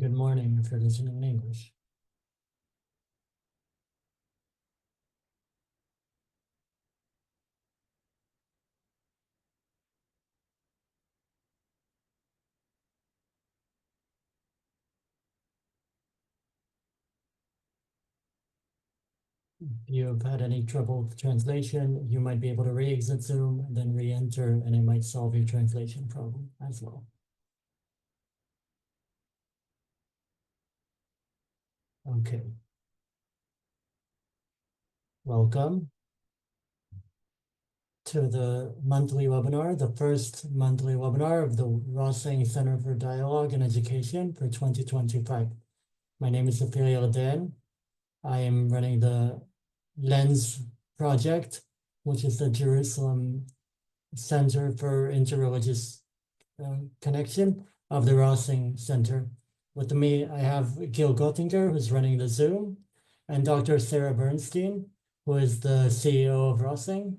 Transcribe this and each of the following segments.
Good morning if you're listening in English. If you've had any trouble with translation, you might be able to re-exit Zoom and then re-enter, and it might solve your translation problem as well. Okay. Welcome to the monthly webinar, the first monthly webinar of the Rossing Center for Dialogue and Education for 2025. My name is Ophelia Laden. I am running the Lens project, which is the Jerusalem Center for Interreligious Connection of the Rossing Center. With me, I have Gil Gottinger, who's running the Zoom, and Dr. Sarah Bernstein, who is the CEO of Rossing,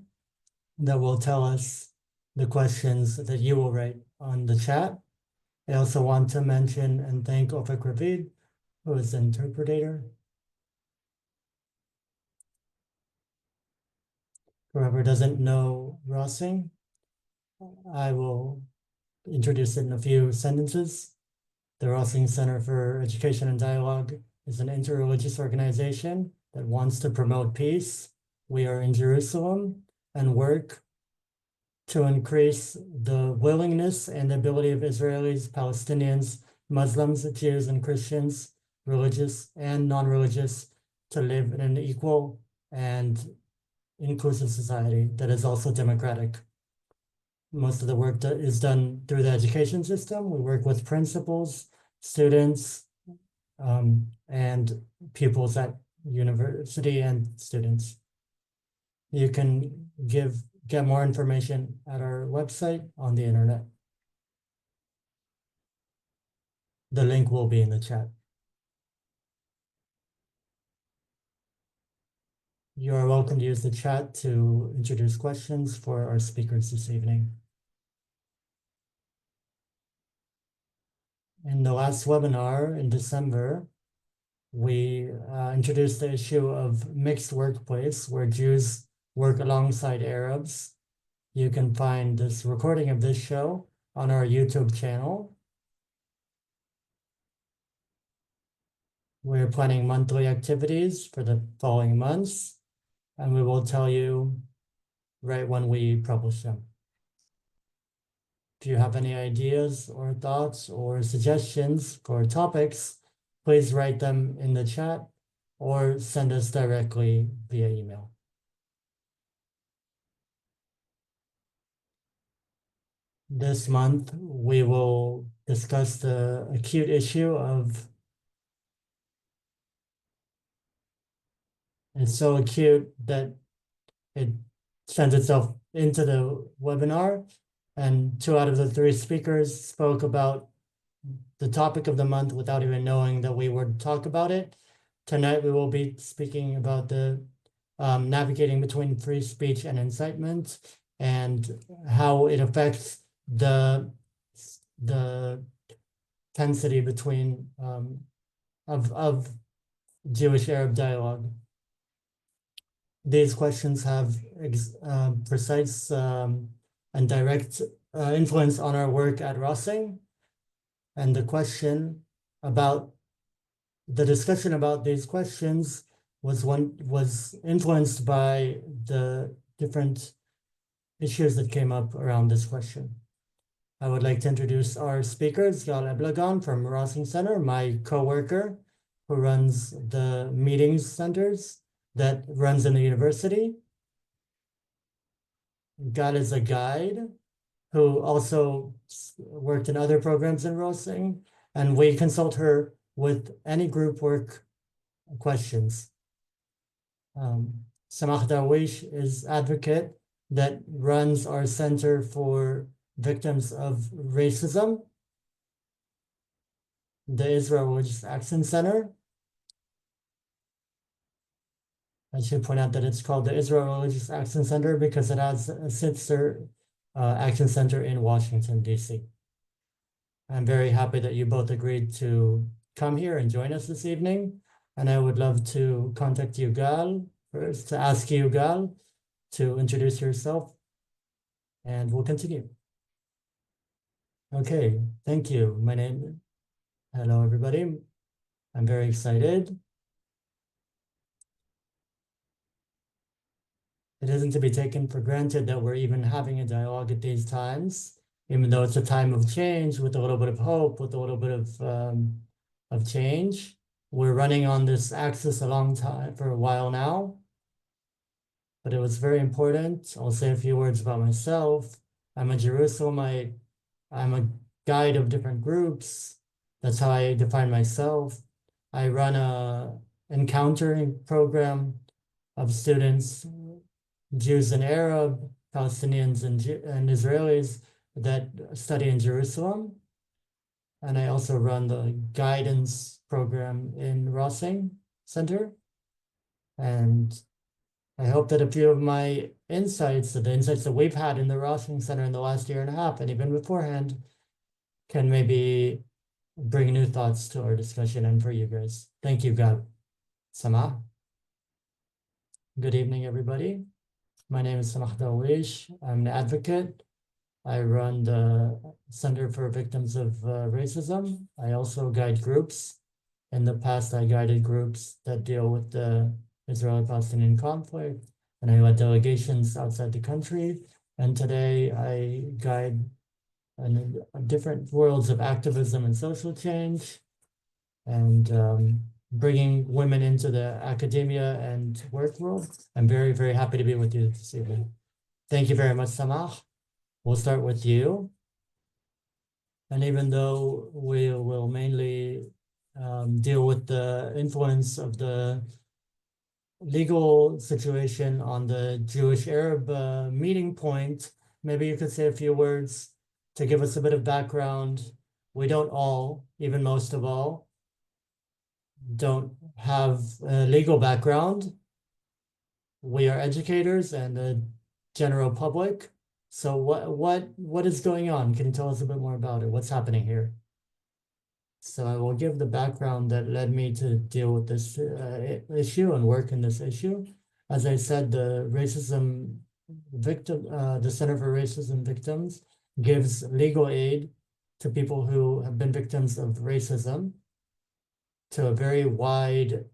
that will tell us the questions that you will write on the chat. I also want to mention and thank Ofek Ravid, who is the interpreter. Whoever doesn't know Rossing, I will introduce it in a few sentences. The Rossing Center for Education and Dialogue is an interreligious organization that wants to promote peace. We are in Jerusalem and work to increase the willingness and ability of Israelis, Palestinians, Muslims, Jews, and Christians, religious and non-religious, to live in an equal and inclusive society that is also democratic. Most of the work that is done through the education system. We work with principals, students, and pupils at university and students. You can get more information at our website on the internet. The link will be in the chat. You are welcome to use the chat to introduce questions for our speakers this evening. In the last webinar in December, we introduced the issue of mixed workplace where Jews work alongside Arabs. You can find this recording of this show on our YouTube channel. We're planning monthly activities for the following months, and we will tell you right when we publish them. If you have any ideas or thoughts or suggestions for topics, please write them in the chat or send us directly via email. This month, we will discuss the acute issue of, it's so acute that it sends itself into the webinar, and 2 out of the 3 speakers spoke about the topic of the month without even knowing that we would talk about it. Tonight, we will be speaking about the navigating between free speech and incitement and how it affects the tensity between of Jewish-Arab dialogue. These questions have precise and direct influence on our work at Rossing. And the discussion about these questions was influenced by the different issues that came up around this question. I would like to introduce our speakers, Gal Eblagon from Rossing Center, my co-worker who runs the meetings centers that runs in the university. Gal is a guide who also worked in other programs in Rossing, and we consult her with any group work questions. Samah Darwish is advocate that runs our Center for Victims of Racism, the Israel Religious Action Center. I should point out that it's called the Israel Religious Action Center because it has a sister action center in Washington, D.C. I'm very happy that you both agreed to come here and join us this evening. And I would love to contact you, Gal, first to ask you, Gal, to introduce yourself, and we'll continue. Okay, thank you. Hello, everybody. I'm very excited. It isn't to be taken for granted that we're even having a dialogue at these times, even though it's a time of change with a little bit of hope, with a little bit of change. We're running on this axis a long time, for a while now, but it was very important. I'll say a few words about myself. I'm a Jerusalemite. I'm a guide of different groups. That's how I define myself. I run a encountering program of students, Jews and Arab, Palestinians and Israelis that study in Jerusalem. And I also run the guidance program in Rossing Center. And I hope that a few of my insights, the insights that we've had in the Rossing Center in the last year and a half, and even beforehand, can maybe bring new thoughts to our discussion and for you guys. Thank you, Gab. Samah. Good evening, everybody. My name is Samah Darwish. I'm an advocate. I run the Center for Victims of Racism. I also guide groups. In the past, I guided groups that deal with the Israeli-Palestinian conflict, and I led delegations outside the country. And today, I guide different worlds of activism and social change, and bringing women into the academia and work world. I'm very, very happy to be with you this evening. Thank you very much, Samah. We'll start with you. And even though we will mainly deal with the influence of the legal situation on the Jewish-Arab meeting point, maybe you could say a few words to give us a bit of background. We don't all, even most of all, don't have a legal background. We are educators and the general public. So what is going on? Can you tell us a bit more about it? What's happening here? So I will give the background that led me to deal with this issue and work in this issue. As I said, the Center for Racism Victims gives legal aid to people who have been victims of racism, to a very wide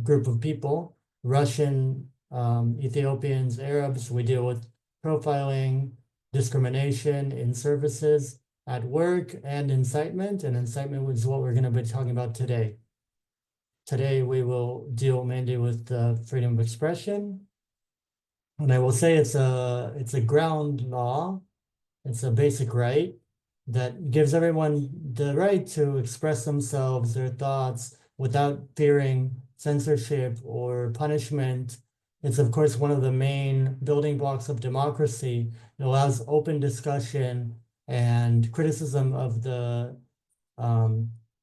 group of people, Russian, Ethiopians, Arabs. We deal with profiling, discrimination in services, at work, and incitement. And incitement is what we're going to be talking about today. Today, we will deal mainly with freedom of expression. And I will say it's a ground law. It's a basic right that gives everyone the right to express themselves, their thoughts, without fearing censorship or punishment. It's, of course, one of the main building blocks of democracy. It allows open discussion and criticism of the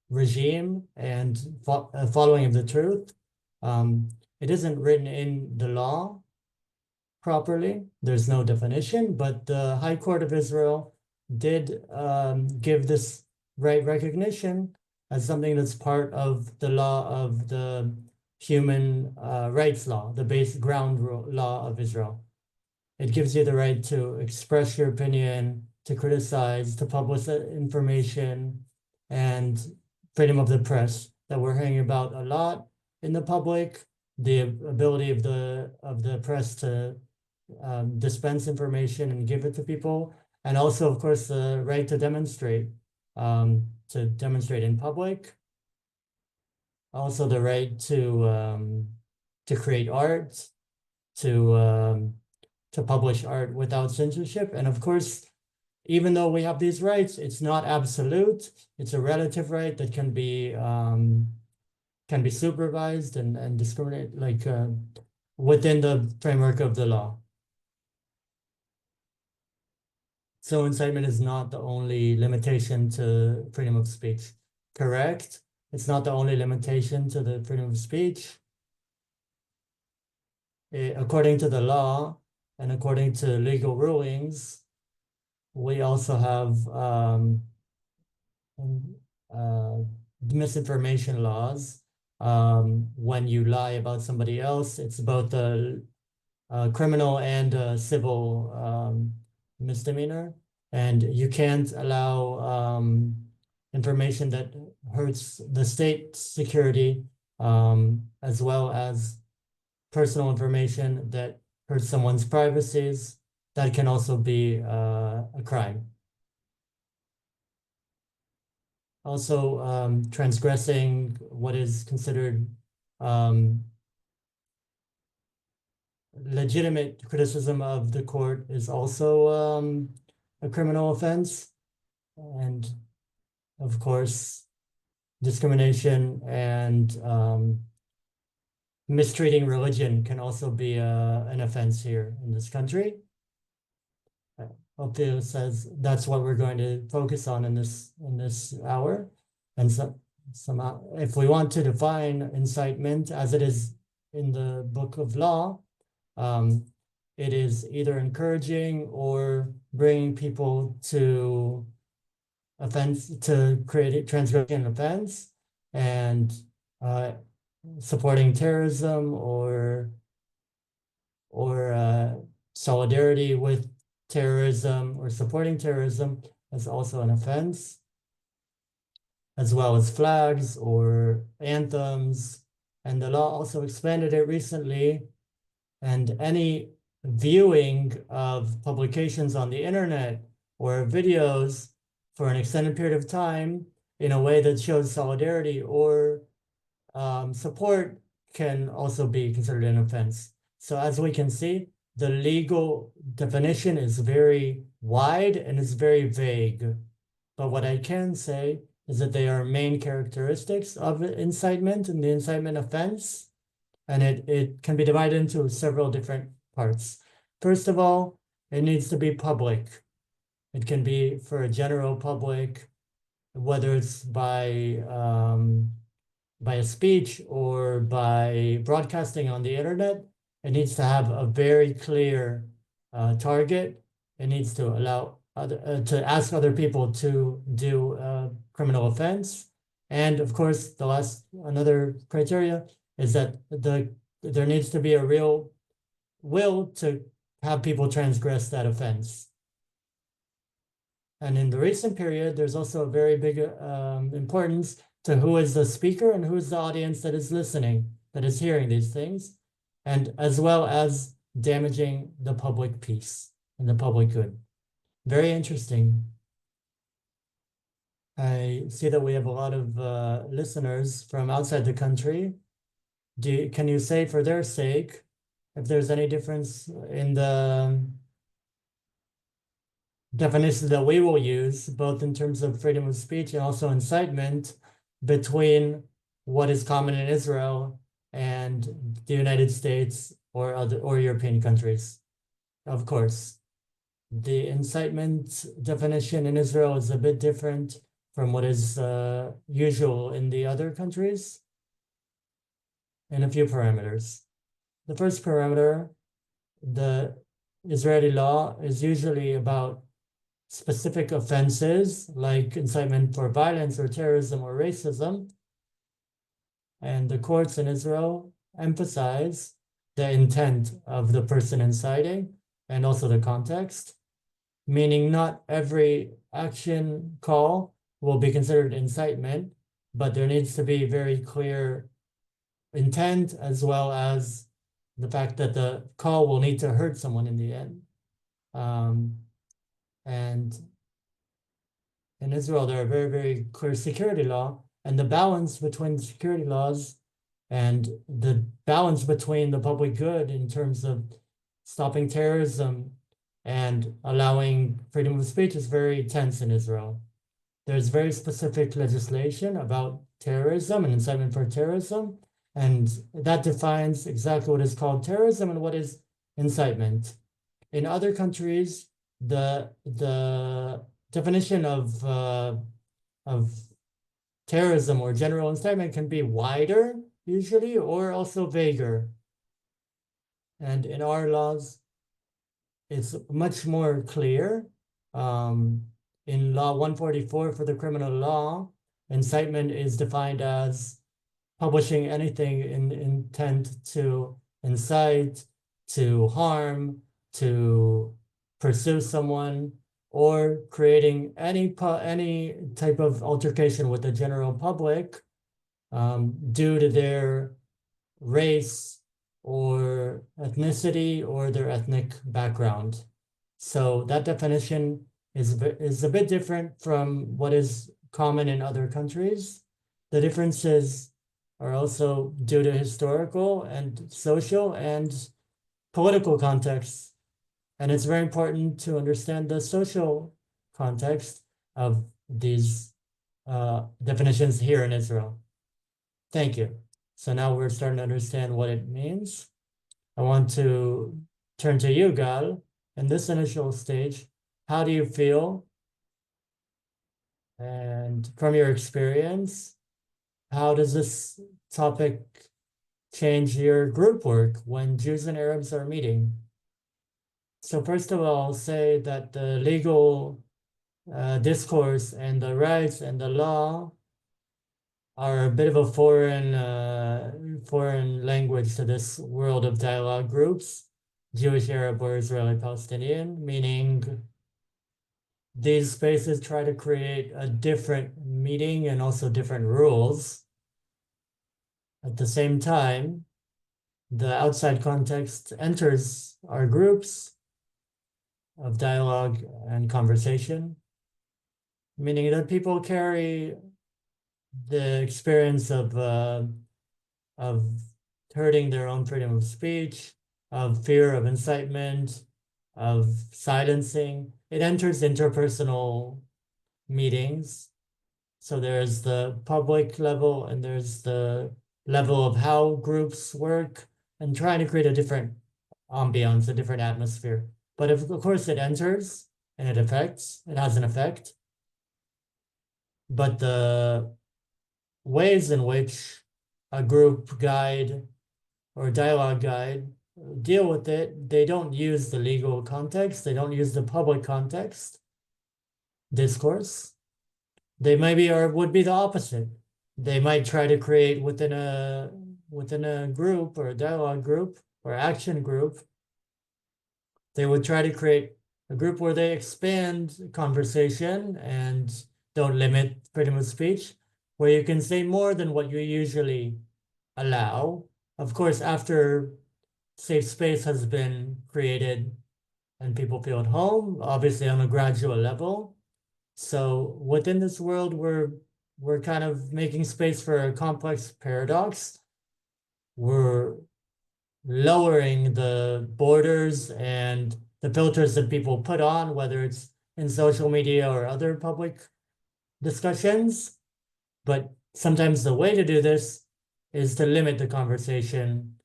regime and following of the truth. It isn't written in the law properly. There's no definition, but the High Court of Israel did give this right recognition as something that's part of the law of the human rights law, the base ground law of Israel. It gives you the right to express your opinion, to criticize, to publish information, and freedom of the press that we're hearing about a lot in the public, the ability of the press to dispense information and give it to people, and also, of course, the right to demonstrate in public. Also, the right to create art, to publish art without censorship, and of course, even though we have these rights, it's not absolute. It's a relative right that can be supervised and discriminate within the framework of the law. So incitement is not the only limitation to freedom of speech, correct? It's not the only limitation to the freedom of speech. According to the law and according to legal rulings, we also have misinformation laws. When you lie about somebody else, it's both a criminal and a civil misdemeanor. And you can't allow information that hurts the state security, as well as personal information that hurts someone's privacies. That can also be a crime. Also, transgressing what is considered legitimate criticism of the court is also a criminal offense. And of course, discrimination and mistreating religion can also be an offense here in this country. Hopefully it says that's what we're going to focus on in this hour. And somehow, if we want to define incitement as it is in the book of law, it is either encouraging or bringing people to offense, to create transgression offense, and supporting terrorism or solidarity with terrorism or supporting terrorism is also an offense, as well as flags or anthems. And the law also expanded it recently, and any viewing of publications on the internet or videos for an extended period of time in a way that shows solidarity or support can also be considered an offense. So as we can see, the legal definition is very wide and is very vague. But what I can say is that they are main characteristics of incitement and the incitement offense. And it can be divided into several different parts. First of all, it needs to be public. It can be for a general public, whether it's by a speech or by broadcasting on the internet. It needs to have a very clear target. It needs to allow to ask other people to do a criminal offense. And of course, another criteria is that there needs to be a real will to have people transgress that offense. And in the recent period, there's also a very big importance to who is the speaker and who is the audience that is listening, that is hearing these things, and as well as damaging the public peace and the public good. Very interesting. I see that we have a lot of listeners from outside the country. Can you say, for their sake, if there's any difference in the definitions that we will use, both in terms of freedom of speech and also incitement, between what is common in Israel and the United States or European countries? Of course, the incitement definition in Israel is a bit different from what is usual in the other countries in a few parameters. The first parameter, the Israeli law is usually about specific offenses like incitement for violence or terrorism or racism. And the courts in Israel emphasize the intent of the person inciting and also the context, meaning not every action call will be considered incitement, but there needs to be very clear intent as well as the fact that the call will need to hurt someone in the end. And in Israel, there are very, very clear security law, and the balance between security laws and the balance between the public good in terms of stopping terrorism and allowing freedom of speech is very tense in Israel. There's very specific legislation about terrorism and incitement for terrorism, and that defines exactly what is called terrorism and what is incitement. In other countries, the definition of terrorism or general incitement can be wider usually, or also vaguer. And in our laws, it's much more clear. In Law 144 for the criminal law, incitement is defined as publishing anything in intent to incite, to harm, to pursue someone, or creating any type of altercation with the general public due to their race or ethnicity or their ethnic background. So that definition is a bit different from what is common in other countries. The differences are also due to historical and social and political contexts. And it's very important to understand the social context of these definitions here in Israel. Thank you. So now we're starting to understand what it means. I want to turn to you, Gal. In this initial stage, how do you feel? And from your experience, how does this topic change your group work when Jews and Arabs are meeting? So first of all, I'll say that the legal discourse and the rights and the law are a bit of a foreign language to this world of dialogue groups, Jewish, Arab, or Israeli Palestinian, meaning these spaces try to create a different meeting and also different rules. At the same time, the outside context enters our groups of dialogue and conversation, meaning that people carry the experience of hurting their own freedom of speech, of fear of incitement, of silencing. It enters interpersonal meetings. So there's the public level and there's the level of how groups work and trying to create a different ambiance, a different atmosphere. But of course it enters and it has an effect. But the ways in which a group guide or dialogue guide deal with it, they don't use the legal context, they don't use the public context discourse. They maybe would be the opposite. They might try to create within a group or a dialogue group or action group, they would try to create a group where they expand conversation and don't limit freedom of speech, where you can say more than what you usually allow. Of course, after safe space has been created and people feel at home, obviously on a gradual level. So within this world, we're kind of making space for a complex paradox. We're lowering the borders and the filters that people put on, whether it's in social media or other public discussions. But sometimes the way to do this is to limit the conversation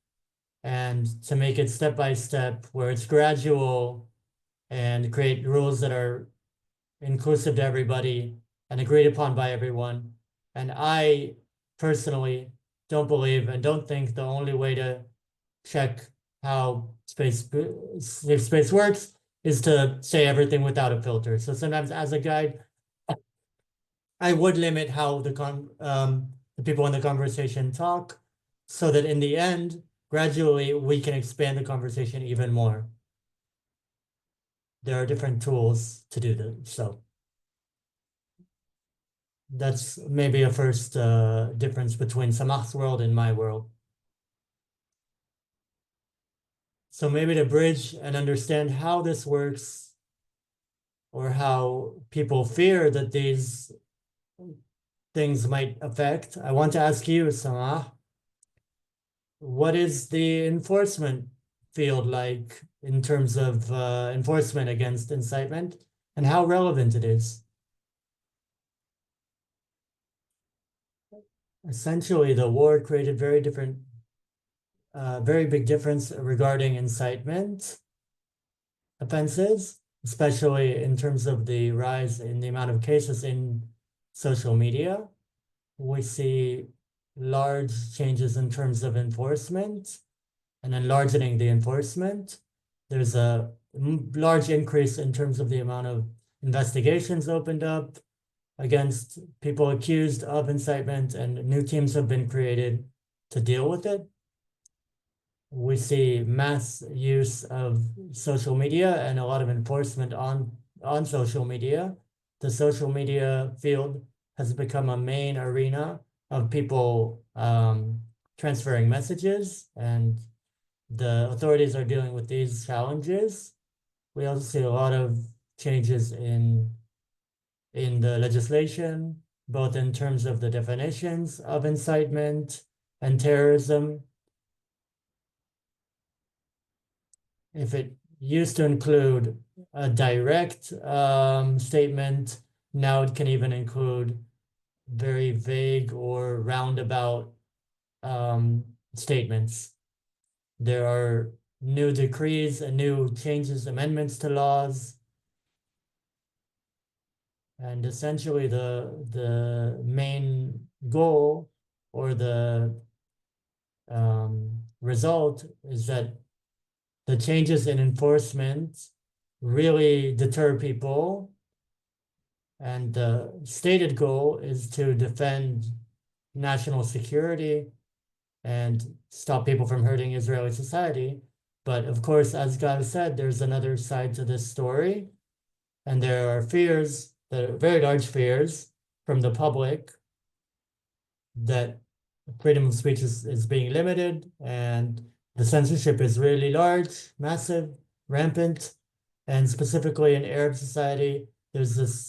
and to make it step by step, where it's gradual and create rules that are inclusive to everybody and agreed upon by everyone. And I personally don't believe and don't think the only way to check how safe space works is to say everything without a filter. So sometimes as a guide, I would limit how the people in the conversation talk, so that in the end, gradually we can expand the conversation even more. There are different tools to do this. So that's maybe a first difference between Samah's world and my world. So maybe to bridge and understand how this works, or how people fear that these things might affect, I want to ask you, Samah, what is the enforcement field like in terms of enforcement against incitement, and how relevant it is? Essentially, the war created very big difference regarding incitement offenses, especially in terms of the rise in the amount of cases in social media. We see large changes in terms of enforcement and enlarging the enforcement. There's a large increase in terms of the amount of investigations opened up, against people accused of incitement, and new teams have been created to deal with it. We see mass use of social media and a lot of enforcement on social media. The social media field has become a main arena of people transferring messages, and the authorities are dealing with these challenges. We also see a lot of changes in the legislation, both in terms of the definitions of incitement and terrorism. If it used to include a direct statement, now it can even include very vague or roundabout statements. There are new decrees and new changes, amendments to laws. And essentially the main goal or the result is that the changes in enforcement really deter people. And the stated goal is to defend national security and stop people from hurting Israeli society. But of course, as Gaza said, there's another side to this story. And there are fears, there are very large fears from the public that freedom of speech is being limited, and the censorship is really large, massive, rampant. And specifically in Arab society, there's this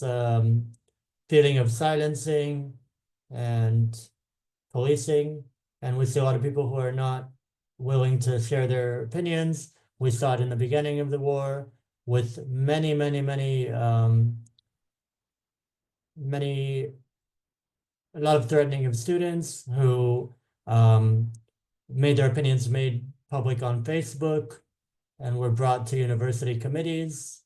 feeling of silencing and policing. And we see a lot of people who are not willing to share their opinions. We saw it in the beginning of the war with many, a lot of threatening of students who made their opinions made public on Facebook and were brought to university committees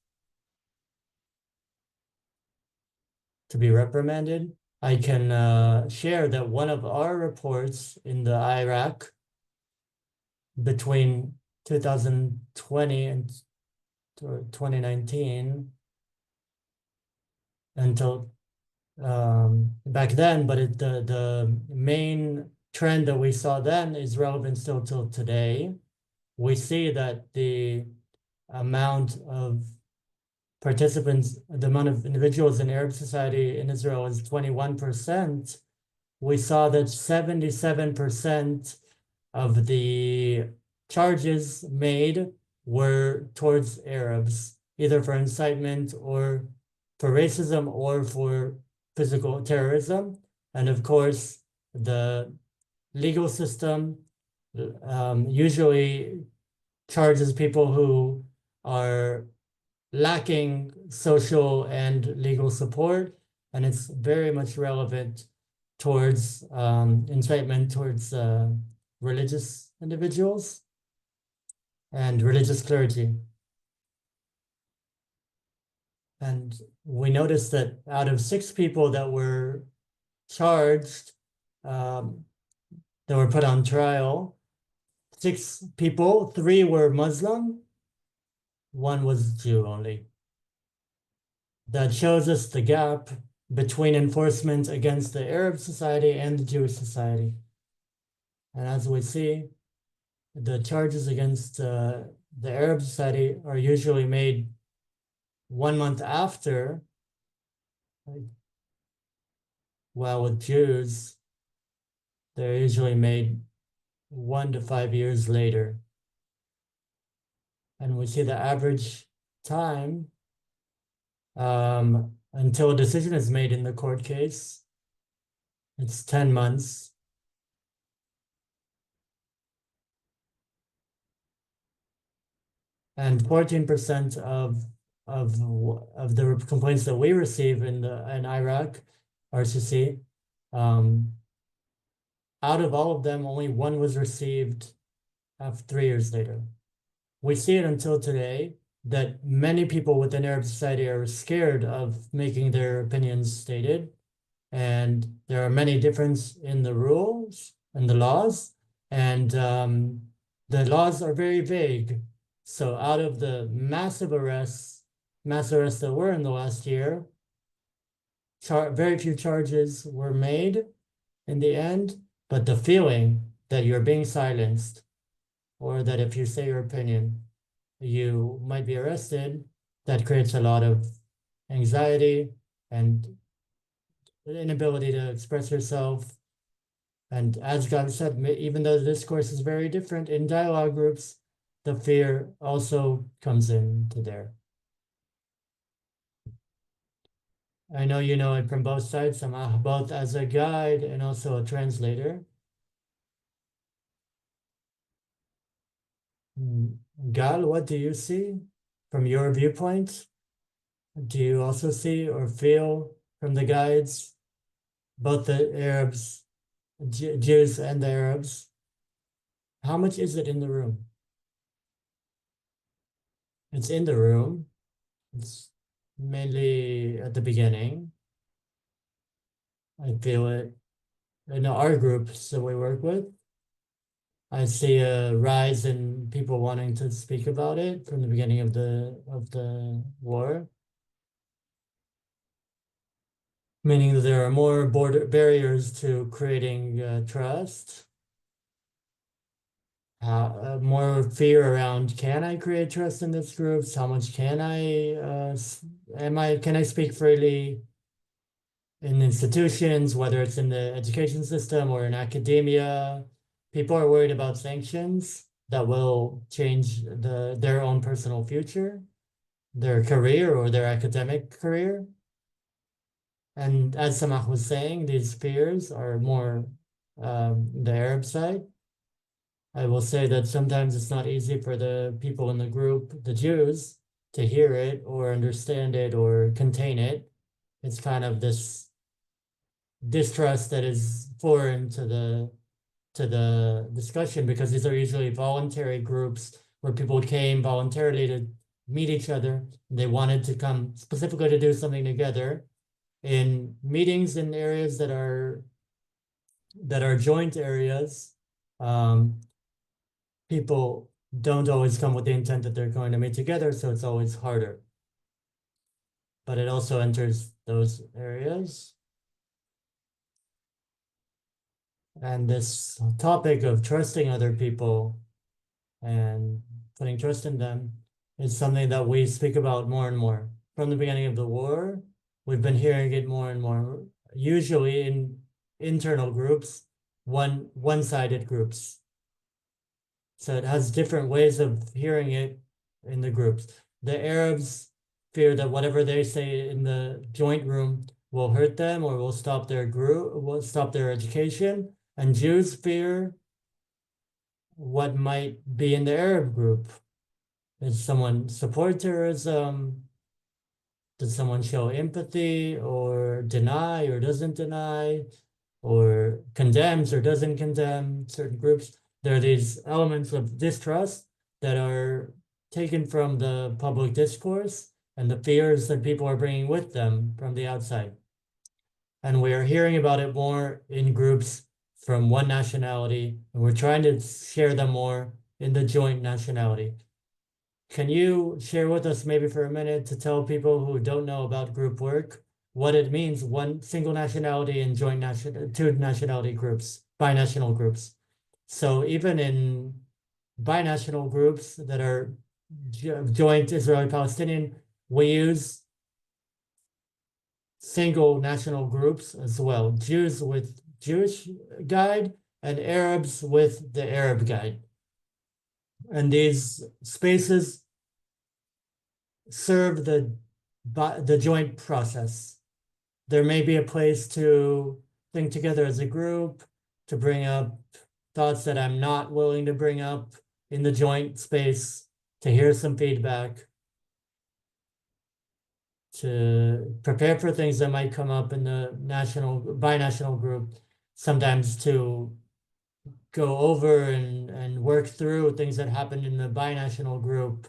to be reprimanded. I can share that one of our reports in the IRAC between 2020 and 2019 until back then, but the main trend that we saw then is relevant still till today. We see that the amount of participants, the amount of individuals in Arab society in Israel is 21%. We saw that 77% of the charges made were towards Arabs, either for incitement or for racism or for physical terrorism. And of course, the legal system usually charges people who are lacking social and legal support, and it's very much relevant towards incitement towards religious individuals and religious clergy. And we noticed that out of 6 people that were charged, that were put on trial, 6 people, 3 were Muslim, 1 was Jew only. That shows us the gap between enforcement against the Arab society and the Jewish society. And as we see, the charges against the Arab society are usually made 1 month after, while with Jews, they're usually made 1 to 5 years later. And we see the average time until a decision is made in the court case, it's 10 months. And 14% of the complaints that we receive in IRAC, RCC, out of all of them, only 1 was received after 3 years later. We see it until today that many people within Arab society are scared of making their opinions stated, and there are many differences in the rules and the laws, and the laws are very vague. So out of the mass arrests that were in the last year, very few charges were made in the end, but the feeling that you're being silenced, or that if you say your opinion, you might be arrested, that creates a lot of anxiety and inability to express yourself. And as God said, even though the discourse is very different in dialogue groups, the fear also comes into there. I know you know it from both sides, Samah, both as a guide and also a translator. Gal, what do you see from your viewpoint? Do you also see or feel from the guides, both the Arabs, Jews and the Arabs? How much is it in the room? It's in the room. It's mainly at the beginning. I feel it in our groups that we work with. I see a rise in people wanting to speak about it from the beginning of the war, meaning that there are more border barriers to creating trust. More fear around, can I create trust in this group? How much can can I speak freely in institutions, whether it's in the education system or in academia? People are worried about sanctions that will change their own personal future, their career or their academic career. And as Samah was saying, these fears are more the Arab side. I will say that sometimes it's not easy for the people in the group, the Jews, to hear it or understand it or contain it. It's kind of this distrust that is foreign to the discussion, because these are usually voluntary groups where people came voluntarily to meet each other. They wanted to come specifically to do something together in meetings in areas that are joint areas. People don't always come with the intent that they're going to meet together, so it's always harder. But it also enters those areas. And this topic of trusting other people and putting trust in them is something that we speak about more and more. From the beginning of the war, we've been hearing it more and more, usually in internal groups, one-sided groups. So it has different ways of hearing it in the groups. The Arabs fear that whatever they say in the joint room will hurt them or will stop their education. And Jews fear what might be in the Arab group. Does someone support terrorism? Does someone show empathy or deny or doesn't deny, or condemns or doesn't condemn certain groups? There are these elements of distrust that are taken from the public discourse and the fears that people are bringing with them from the outside. And we are hearing about it more in groups from one nationality, and we're trying to share them more in the joint nationality. Can you share with us maybe for a minute to tell people who don't know about group work what it means, one single nationality and two nationality groups, binational groups? So even in binational groups that are joint Israeli-Palestinian, we use single national groups as well, Jews with Jewish guide and Arabs with the Arab guide. And these spaces serve the joint process. There may be a place to think together as a group, to bring up thoughts that I'm not willing to bring up in the joint space, to hear some feedback, to prepare for things that might come up in the binational group, sometimes to go over and work through things that happened in the binational group.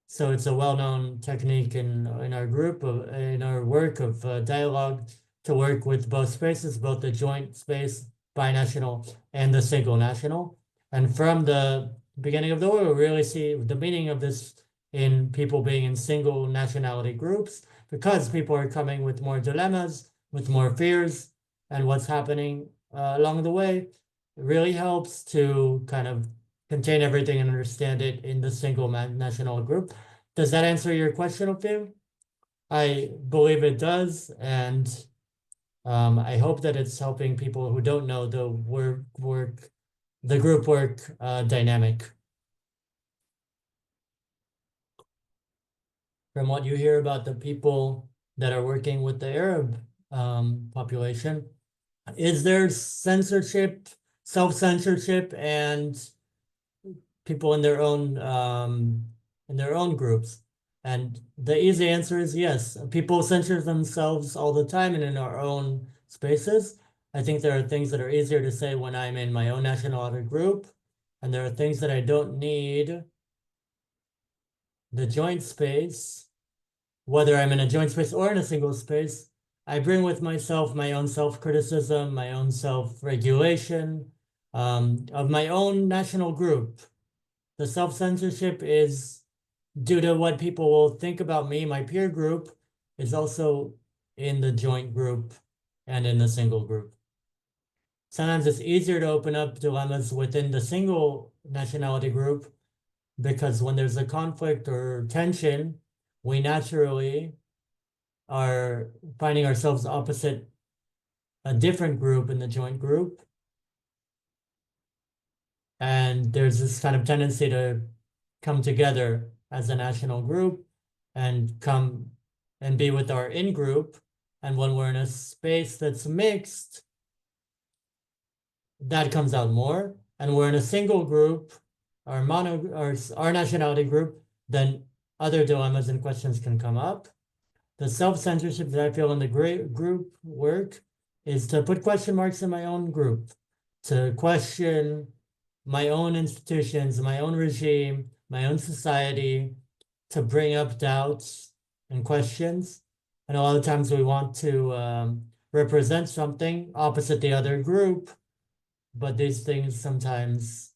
So it's a well-known technique in our group, in our work of dialogue, to work with both spaces, both the joint space, binational, and the single national. And from the beginning of the war, we really see the meaning of this in people being in single nationality groups, because people are coming with more dilemmas, with more fears, and what's happening along the way. It really helps to kind of contain everything and understand it in the single national group. Does that answer your question, Ophelia? I believe it does, and I hope that it's helping people who don't know the the group work dynamic. From what you hear about the people that are working with the Arab population, is there censorship, self-censorship, and people in their own groups? And the easy answer is yes. People censor themselves all the time and in our own spaces. I think there are things that are easier to say when I'm in my own nationality group, and there are things that I don't need the joint space, whether I'm in a joint space or in a single space. I bring with myself my own self-criticism, my own self-regulation of my own national group. The self-censorship is due to what people will think about me. My peer group is also in the joint group and in the single group. Sometimes it's easier to open up dilemmas within the single nationality group, because when there's a conflict or tension, we naturally are finding ourselves opposite a different group in the joint group. And there's this kind of tendency to come together as a national group and come and be with our in-group. And when we're in a space that's mixed, that comes out more. And we're in a single group, our nationality group, then other dilemmas and questions can come up. The self-censorship that I feel in the group work is to put question marks in my own group, to question my own institutions, my own regime, my own society, to bring up doubts and questions. And a lot of times we want to represent something opposite the other group, but these things sometimes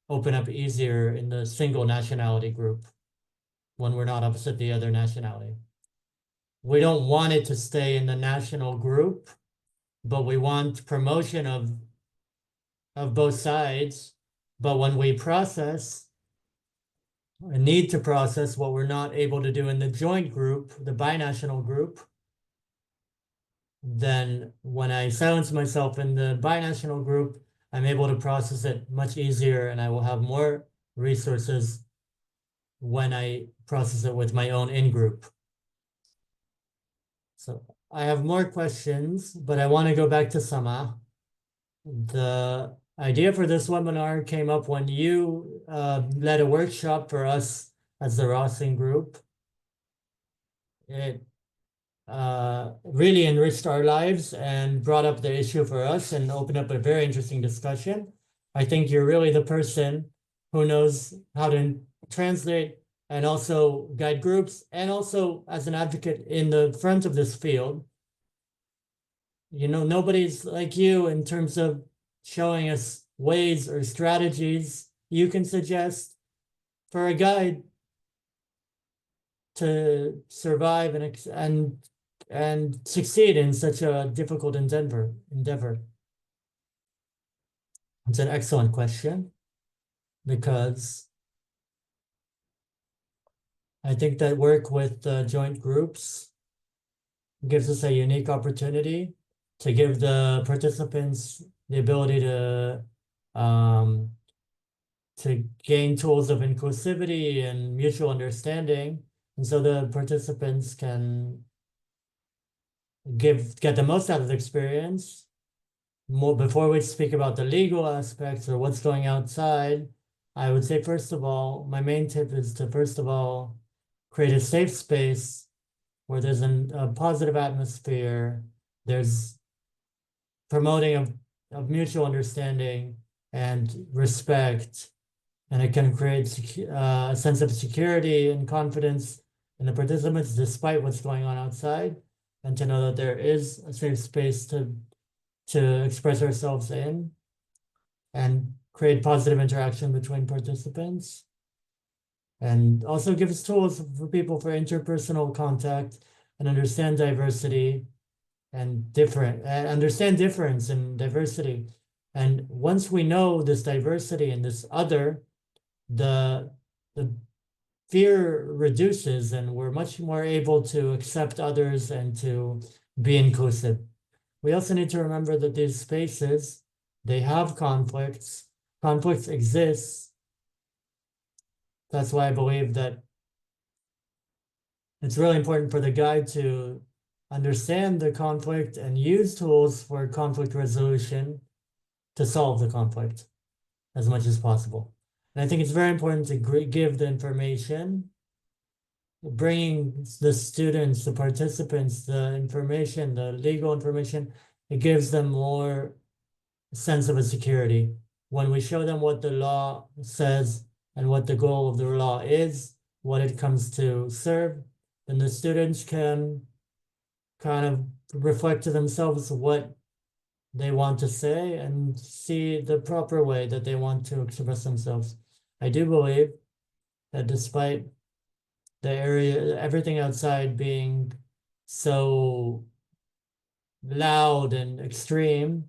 open up easier in the single nationality group when we're not opposite the other nationality. We don't want it to stay in the national group, but we want promotion of both sides. But when we process and need to process what we're not able to do in the joint group, the binational group, then when I silence myself in the binational group, I'm able to process it much easier, and I will have more resources when I process it with my own in-group. So I have more questions, but I want to go back to Samah. The idea for this webinar came up when you led a workshop for us as the Rossing group. It really enriched our lives and brought up the issue for us and opened up a very interesting discussion. I think you're really the person who knows how to translate and also guide groups, and also as an advocate in the front of this field. You know, nobody's like you in terms of showing us ways or strategies you can suggest for a guide to survive and succeed in such a difficult endeavor. It's an excellent question, because I think that work with joint groups gives us a unique opportunity to give the participants the ability to gain tools of inclusivity and mutual understanding. And so the participants can get the most out of the experience. More before we speak about the legal aspects or what's going outside, I would say, first of all, my main tip is to first of all create a safe space where there's a positive atmosphere, there's promoting of mutual understanding and respect, and it can create a sense of security and confidence in the participants despite what's going on outside, and to know that there is a safe space to express ourselves in and create positive interaction between participants. and also gives tools for people for interpersonal contact and understand diversity and understand difference and diversity. And once we know this diversity and this other, the the fear reduces and we're much more able to accept others and to be inclusive. We also need to remember that these spaces, they have conflicts. Conflicts exist. That's why I believe that it's really important for the guide to understand the conflict and use tools for conflict resolution to solve the conflict as much as possible. And I think it's very important to give the information, bringing the students, the participants, the information, the legal information. It gives them more sense of a security. When we show them what the law says and what the goal of the law is, what it comes to serve, then the students can kind of reflect to themselves what they want to say and see the proper way that they want to express themselves. I do believe that despite the area, everything outside being so loud and extreme,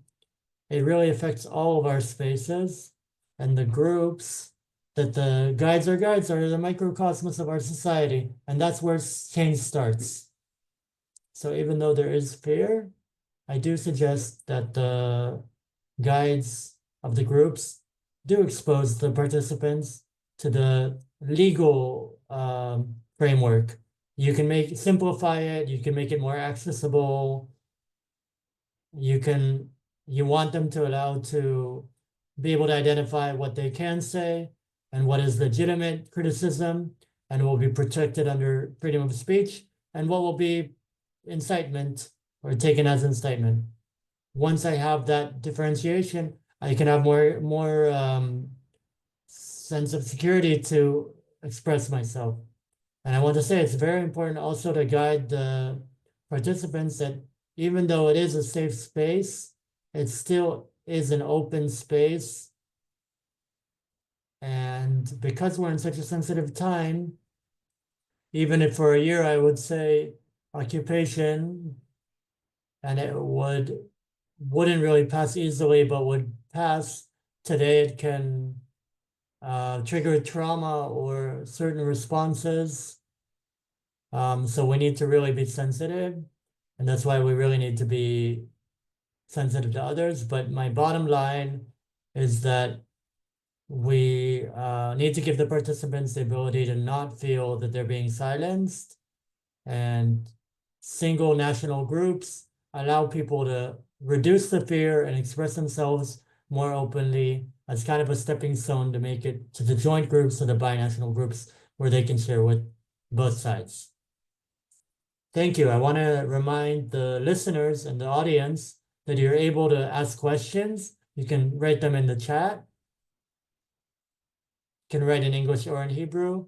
it really affects all of our spaces and the groups that the guides are the microcosmos of our society. And that's where change starts. So even though there is fear, I do suggest that the guides of the groups do expose the participants to the legal framework. You can simplify it, you can make it more accessible. You want them to allow to be able to identify what they can say and what is legitimate criticism and will be protected under freedom of speech and what will be incitement or taken as incitement. Once I have that differentiation, I can have more sense of security to express myself. And I want to say it's very important also to guide the participants that even though it is a safe space, it still is an open space. And because we're in such a sensitive time, even if for a year I would say occupation, and it wouldn't really pass easily, but would pass, today it can trigger trauma or certain responses. So we need to really be sensitive. And that's why we really need to be sensitive to others. But my bottom line is that we need to give the participants the ability to not feel that they're being silenced. And single national groups allow people to reduce the fear and express themselves more openly as kind of a stepping stone to make it to the joint groups or the binational groups where they can share with both sides. Thank you. I want to remind the listeners and the audience that you're able to ask questions. You can write them in the chat. You can write in English or in Hebrew.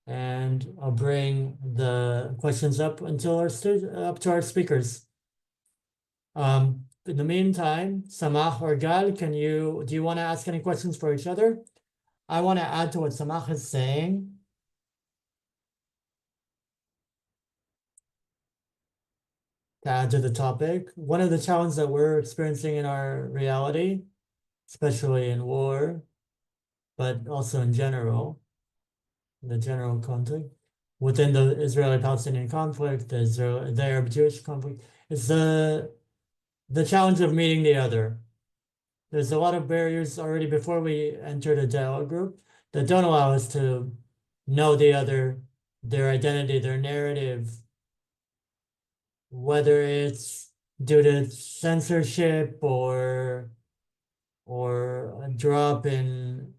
And I'll bring the questions up until up to our speakers. In the meantime, Samah or Gal, do you want to ask any questions for each other? I want to add to what Samah is saying. To add to the topic, one of the challenges that we're experiencing in our reality, especially in war, but also in general, the general conflict, within the Israeli-Palestinian conflict, the Arab-Jewish conflict, is the challenge of meeting the other. There's a lot of barriers already before we enter the dialogue group that don't allow us to know the other, their identity, their narrative, whether it's due to censorship or a drop in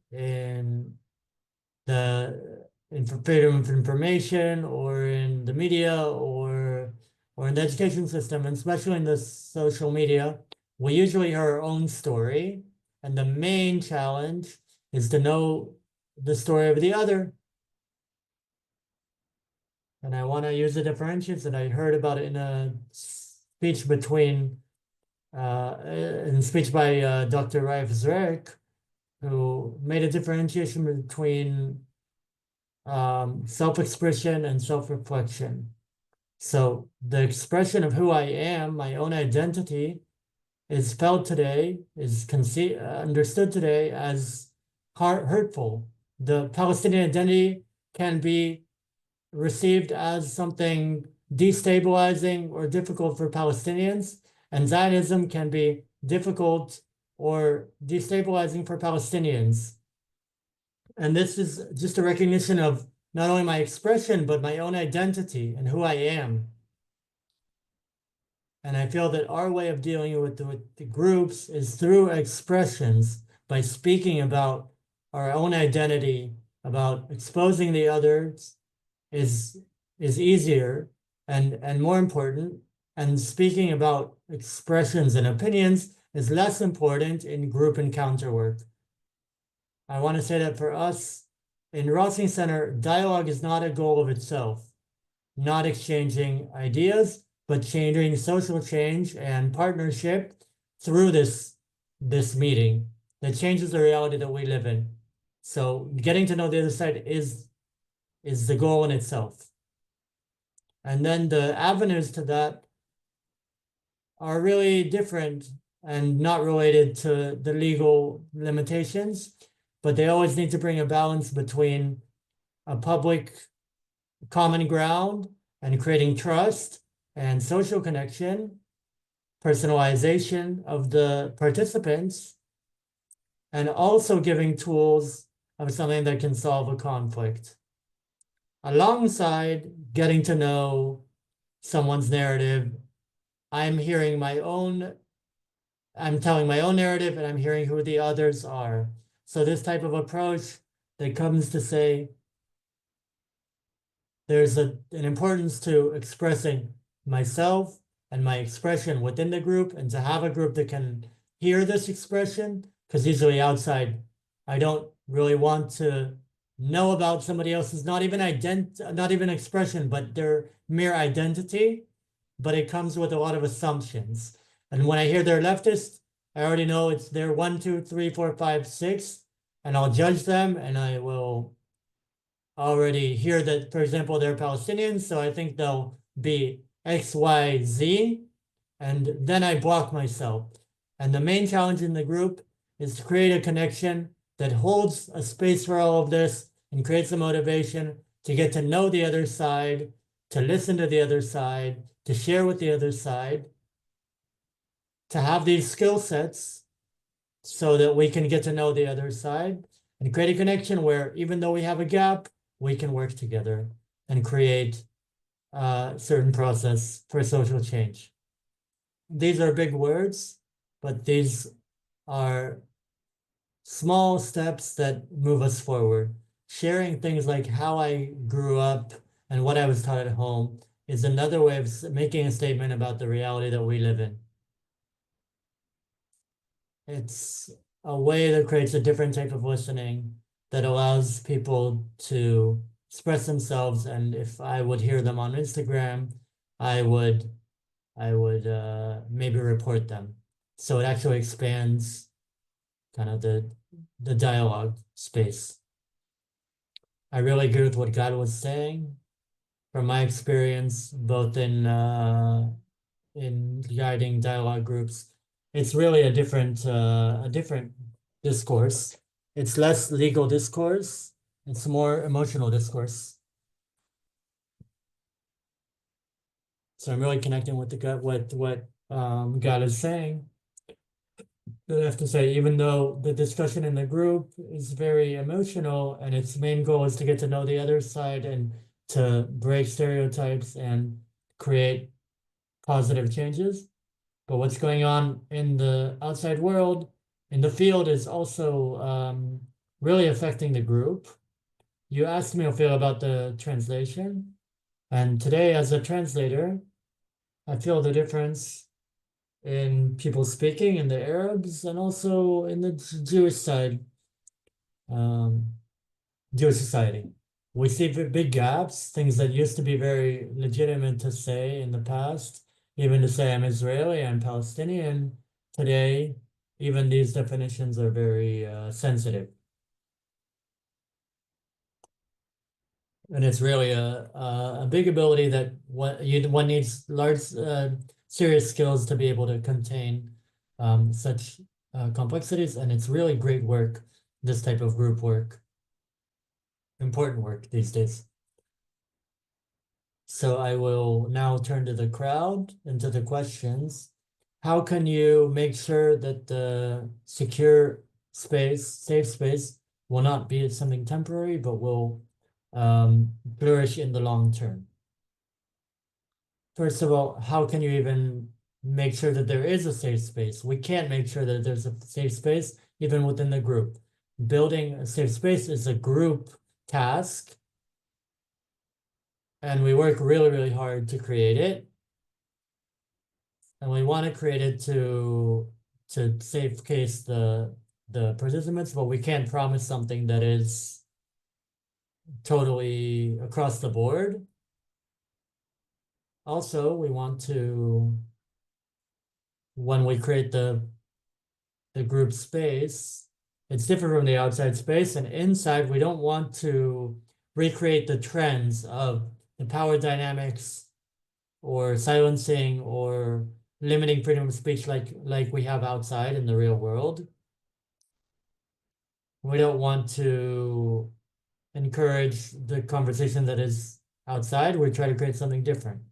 the freedom of information or in the media or in the education system, and especially in the social media. We usually hear our own story, and the main challenge is to know the story of the other. And I want to use the differentiations, and I heard about it in a speech by Dr. Raif Zrek, who made a differentiation between self-expression and self-reflection. So the expression of who I am, my own identity, is felt today, is understood today as hurtful. The Palestinian identity can be received as something destabilizing or difficult for Palestinians, and Zionism can be difficult or destabilizing for Palestinians. And this is just a recognition of not only my expression, but my own identity and who I am. And I feel that our way of dealing with the groups is through expressions, by speaking about our own identity, about exposing the others is easier and more important. And speaking about expressions and opinions is less important in group encounter work. I want to say that for us in Rossing Center, dialogue is not a goal of itself, not exchanging ideas, but changing social change and partnership through this meeting that changes the reality that we live in. So getting to know the other side is the goal in itself. And then the avenues to that are really different and not related to the legal limitations, but they always need to bring a balance between a public common ground and creating trust and social connection, personalization of the participants, and also giving tools of something that can solve a conflict. Alongside getting to know someone's narrative, I'm telling my own narrative and I'm hearing who the others are. So this type of approach that comes to say there's an importance to expressing myself and my expression within the group, and to have a group that can hear this expression, because usually outside, I don't really want to know about somebody else's, not even expression, but their mere identity, but it comes with a lot of assumptions. And when I hear they're leftist, I already know it's their 1, 2, 3, 4, 5, 6, and I'll judge them, and I will already hear that, for example, they're Palestinians, so I think they'll be X, Y, Z, and then I block myself. And the main challenge in the group is to create a connection that holds a space for all of this and creates a motivation to get to know the other side, to listen to the other side, to share with the other side, to have these skill sets so that we can get to know the other side and create a connection where even though we have a gap, we can work together and create a certain process for social change. These are big words, but these are small steps that move us forward. Sharing things like how I grew up and what I was taught at home is another way of making a statement about the reality that we live in. It's a way that creates a different type of listening that allows people to express themselves. And if I would hear them on Instagram, I would maybe report them. So it actually expands kind of the dialogue space. I really agree with what God was saying from my experience, both in guiding dialogue groups. It's really a different discourse. It's less legal discourse. It's more emotional discourse. So I'm really connecting with what God is saying. I have to say, even though the discussion in the group is very emotional and its main goal is to get to know the other side and to break stereotypes and create positive changes, but what's going on in the outside world, in the field, is also really affecting the group. You asked me, Ophelia, about the translation. And today, as a translator, I feel the difference in people speaking in the Arabs and also in the Jewish side, Jewish society. We see big gaps, things that used to be very legitimate to say in the past, even to say I'm Israeli, I'm Palestinian. Today, even these definitions are very sensitive. And it's really a big ability that one needs large, serious skills to be able to contain such complexities. And it's really great work, this type of group work, important work these days. So I will now turn to the crowd and to the questions. How can you make sure that the secure space, safe space, will not be something temporary, but will flourish in the long term? First of all, how can you even make sure that there is a safe space? We can't make sure that there's a safe space even within the group. Building a safe space is a group task, and we work really, really hard to create it. And we want to create it to safe case the participants, but we can't promise something that is totally across the board. Also, we want to, when we create the group space, it's different from the outside space, and inside we don't want to recreate the trends of the power dynamics or silencing or limiting freedom of speech like we have outside in the real world. We don't want to encourage the conversation that is outside. We try to create something different.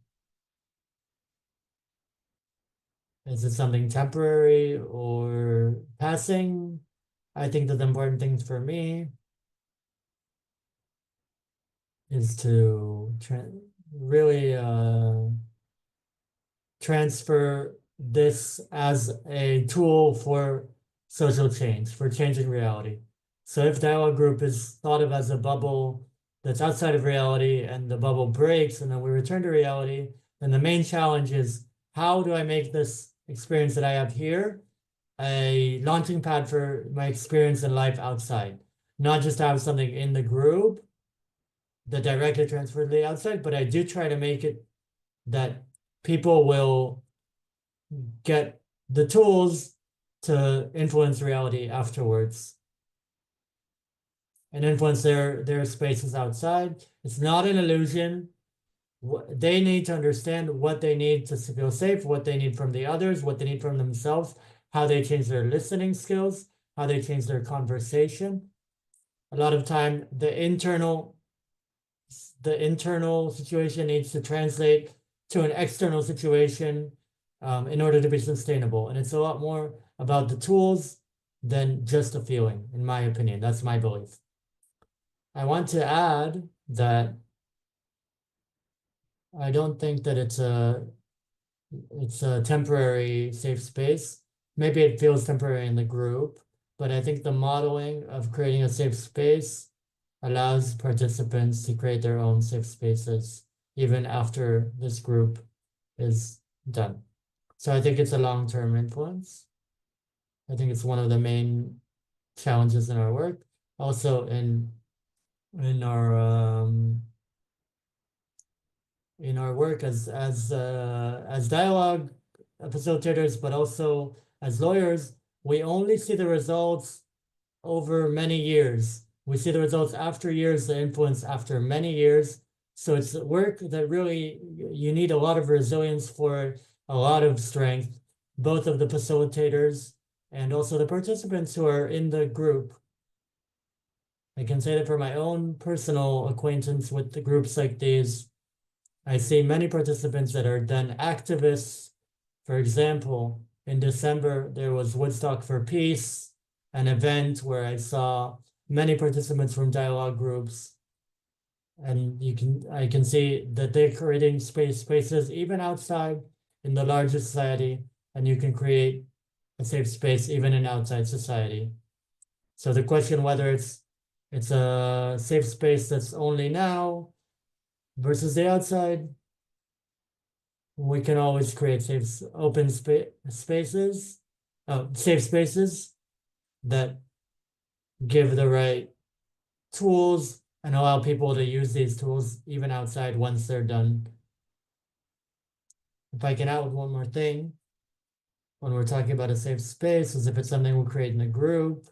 Is it something temporary or passing? I think that the important things for me is to really transfer this as a tool for social change, for changing reality. So if dialogue group is thought of as a bubble that's outside of reality and the bubble breaks and then we return to reality, then the main challenge is, how do I make this experience that I have here a launching pad for my experience in life outside? Not just to have something in the group that directly transfers to the outside, but I do try to make it that people will get the tools to influence reality afterwards and influence their spaces outside. It's not an illusion. They need to understand what they need to feel safe, what they need from the others, what they need from themselves, how they change their listening skills, how they change their conversation. A lot of time, the internal situation needs to translate to an external situation in order to be sustainable. And it's a lot more about the tools than just a feeling, in my opinion. That's my belief. I want to add that I don't think that it's a temporary safe space. Maybe it feels temporary in the group, but I think the modeling of creating a safe space allows participants to create their own safe spaces even after this group is done. So I think it's a long-term influence. I think it's one of the main challenges in our work. Also in our work as dialogue facilitators, but also as lawyers, we only see the results over many years. We see the results after years, the influence after many years. So it's work that really, you need a lot of resilience for, a lot of strength, both of the facilitators and also the participants who are in the group. I can say that for my own personal acquaintance with the groups like these, I see many participants that are then activists. For example, in December, there was Woodstock for Peace, an event where I saw many participants from dialogue groups. And I can see that they're creating spaces even outside in the larger society, and you can create a safe space even in outside society. So the question whether it's a safe space that's only now versus the outside, we can always create safe spaces that give the right tools and allow people to use these tools even outside once they're done. If I can add one more thing, when we're talking about a safe space, is if it's something we'll create in a group,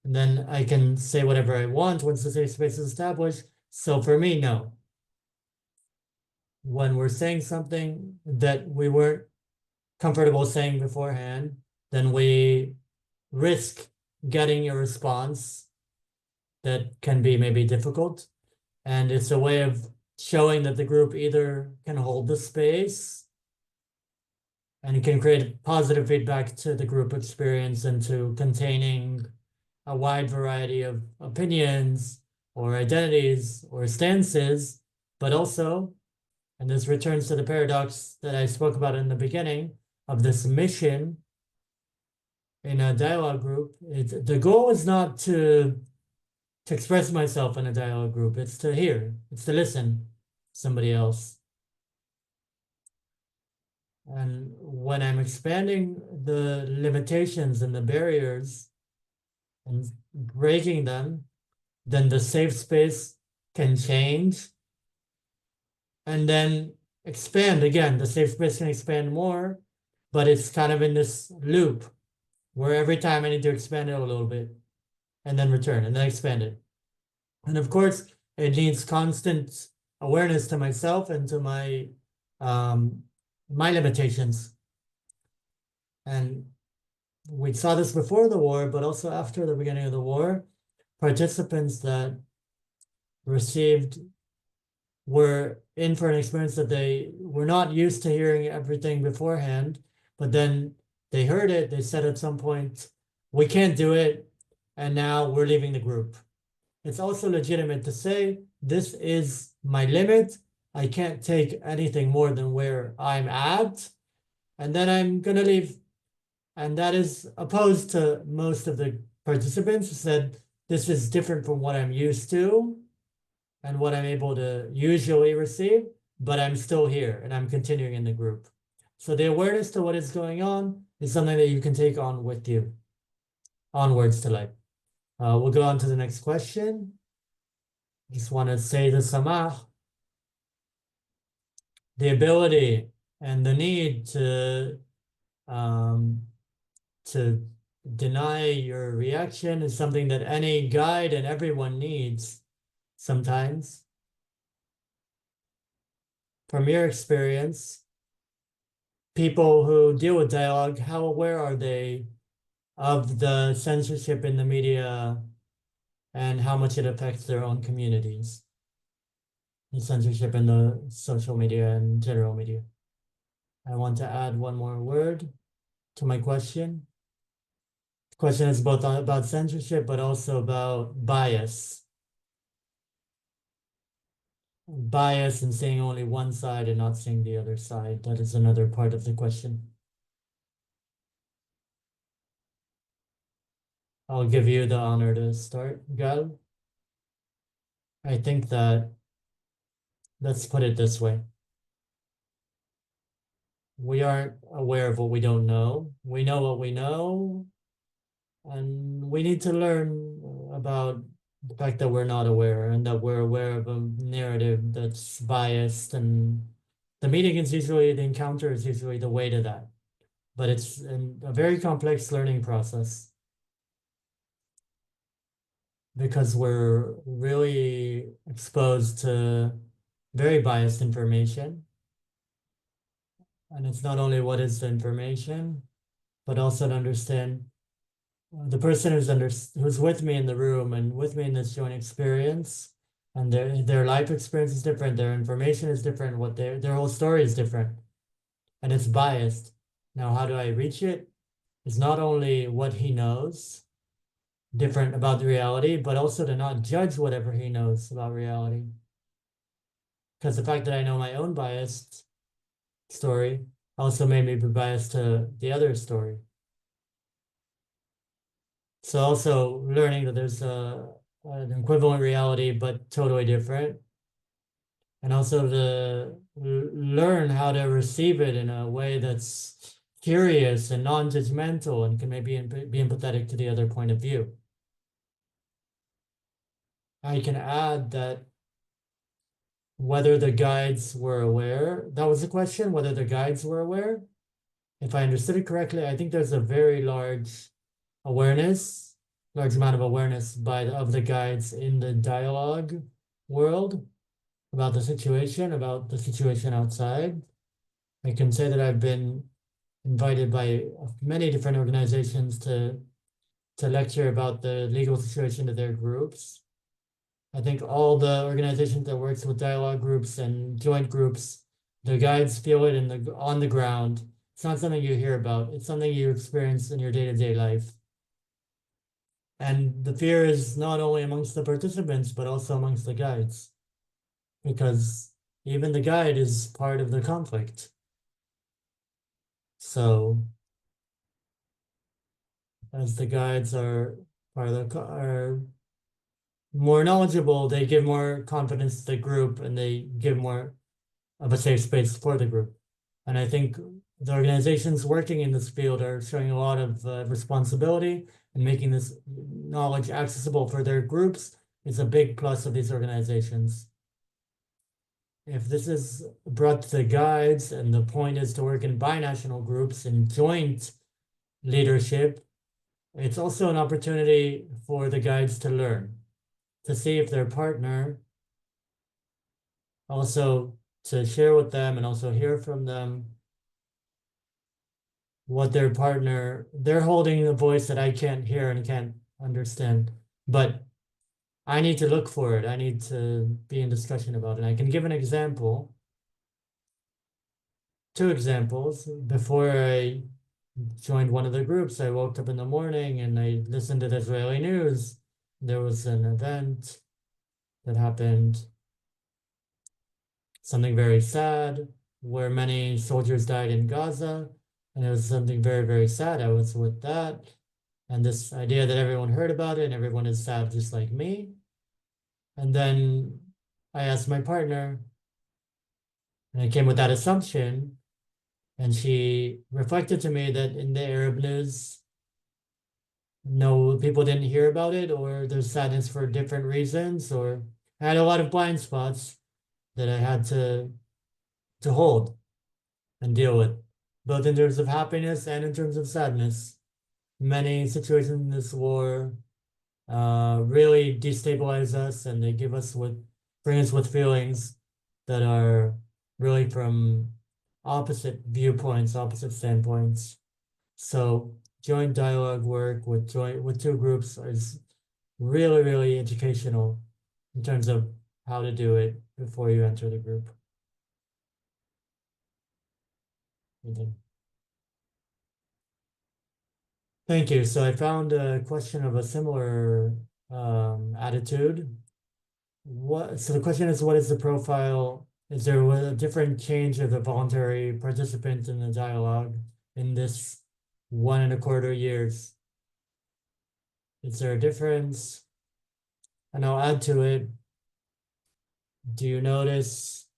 and then I can say whatever I want once the safe space is established, So for me, no. When we're saying something that we weren't comfortable saying beforehand, then we risk getting a response that can be maybe difficult. And it's a way of showing that the group either can hold the space and it can create positive feedback to the group experience and to containing a wide variety of opinions or identities or stances, but also, and this returns to the paradox that I spoke about in the beginning of this mission in a dialogue group, the goal is not to express myself in a dialogue group, it's to hear, it's to listen to somebody else. And when I'm expanding the limitations and the barriers and breaking them, then the safe space can change and then expand again. The safe space can expand more, but it's kind of in this loop where every time I need to expand it a little bit and then return and then expand it. And of course, it needs constant awareness to myself and to my limitations. And we saw this before the war, but also after the beginning of the war, participants that were in for an experience that they were not used to hearing everything beforehand, but then they heard it, they said at some point, we can't do it, and now we're leaving the group. It's also legitimate to say, this is my limit, I can't take anything more than where I'm at, and then I'm gonna leave. And that is opposed to most of the participants who said, this is different from what I'm used to and what I'm able to usually receive, but I'm still here and I'm continuing in the group. So the awareness to what is going on is something that you can take on with you, onwards to life. We'll go on to the next question. Just want to say to Samah, the ability and the need to deny your reaction is something that any guide and everyone needs sometimes. From your experience, people who deal with dialogue, how aware are they of the censorship in the media and how much it affects their own communities? The censorship in the social media and general media. I want to add one more word to my question. The question is both about censorship, but also about bias. Bias and seeing only one side and not seeing the other side. That is another part of the question. I'll give you the honor to start, Gal. I think that, let's put it this way. We aren't aware of what we don't know. We know what we know, and we need to learn about the fact that we're not aware and that we're aware of a narrative that's biased. And the meeting is usually, the encounter is usually the way to that. But it's a very complex learning process because we're really exposed to very biased information. And it's not only what is the information, but also to understand the person who's with me in the room and with me in this joint experience, and their life experience is different, their information is different, what their whole story is different, and it's biased. Now, how do I reach it? It's not only what he knows, different about the reality, but also to not judge whatever he knows about reality. Because the fact that I know my own biased story also made me be biased to the other story. So also learning that there's an equivalent reality, but totally different. And also to learn how to receive it in a way that's curious and non-judgmental and can maybe be empathetic to the other point of view. I can add that whether the guides were aware, that was the question, whether the guides were aware. If I understood it correctly, I think there's a very large amount of awareness of the guides in the dialogue world, about the situation outside. I can say that I've been invited by many different organizations to lecture about the legal situation of their groups. I think all the organizations that works with dialogue groups and joint groups, the guides feel it on the ground. It's not something you hear about. It's something you experience in your day-to-day life. And the fear is not only amongst the participants, but also amongst the guides, because even the guide is part of the conflict. So as the guides are part of are more knowledgeable, they give more confidence to the group and they give more of a safe space for the group. And I think the organizations working in this field are showing a lot of responsibility and making this knowledge accessible for their groups is a big plus of these organizations. If this is brought to the guides and the point is to work in binational groups and joint leadership, it's also an opportunity for the guides to learn, to see if their partner, also to share with them and also hear from them what their partner, they're holding a voice that I can't hear and can't understand, but I need to look for it. I need to be in discussion about it. I can give an example, two examples. Before I joined one of the groups, I woke up in the morning and I listened to the Israeli news. There was an event that happened, something very sad, where many soldiers died in Gaza. And it was something very, very sad. I was with that. And this idea that everyone heard about it and everyone is sad just like me. And then I asked my partner, and I came with that assumption. And she reflected to me that in the Arab news, no, people didn't hear about it, or there's sadness for different reasons, or I had a lot of blind spots that I had to hold and deal with, both in terms of happiness and in terms of sadness. Many situations in this war really destabilize us, and they bring us with feelings that are really from opposite viewpoints, opposite standpoints. So joint dialogue work with two groups is really, really educational in terms of how to do it before you enter the group. Mhm. Thank you. So I found a question of a similar attitude. So the question is, what is the profile? Is there a different change of the voluntary participant in the dialogue in this 1.25 years? Is there a difference? And I'll add to it. Do you notice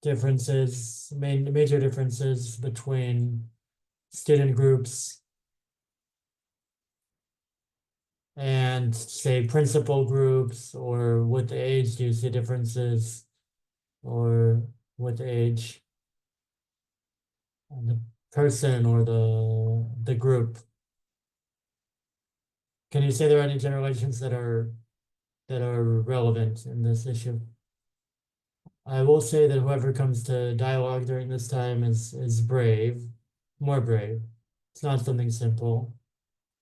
major differences between student groups and, say, principal groups, or with age, do you see differences, or with age, and the person or the group? Can you say there are any generations that are relevant in this issue? I will say that whoever comes to dialogue during this time is brave, more brave. It's not something simple.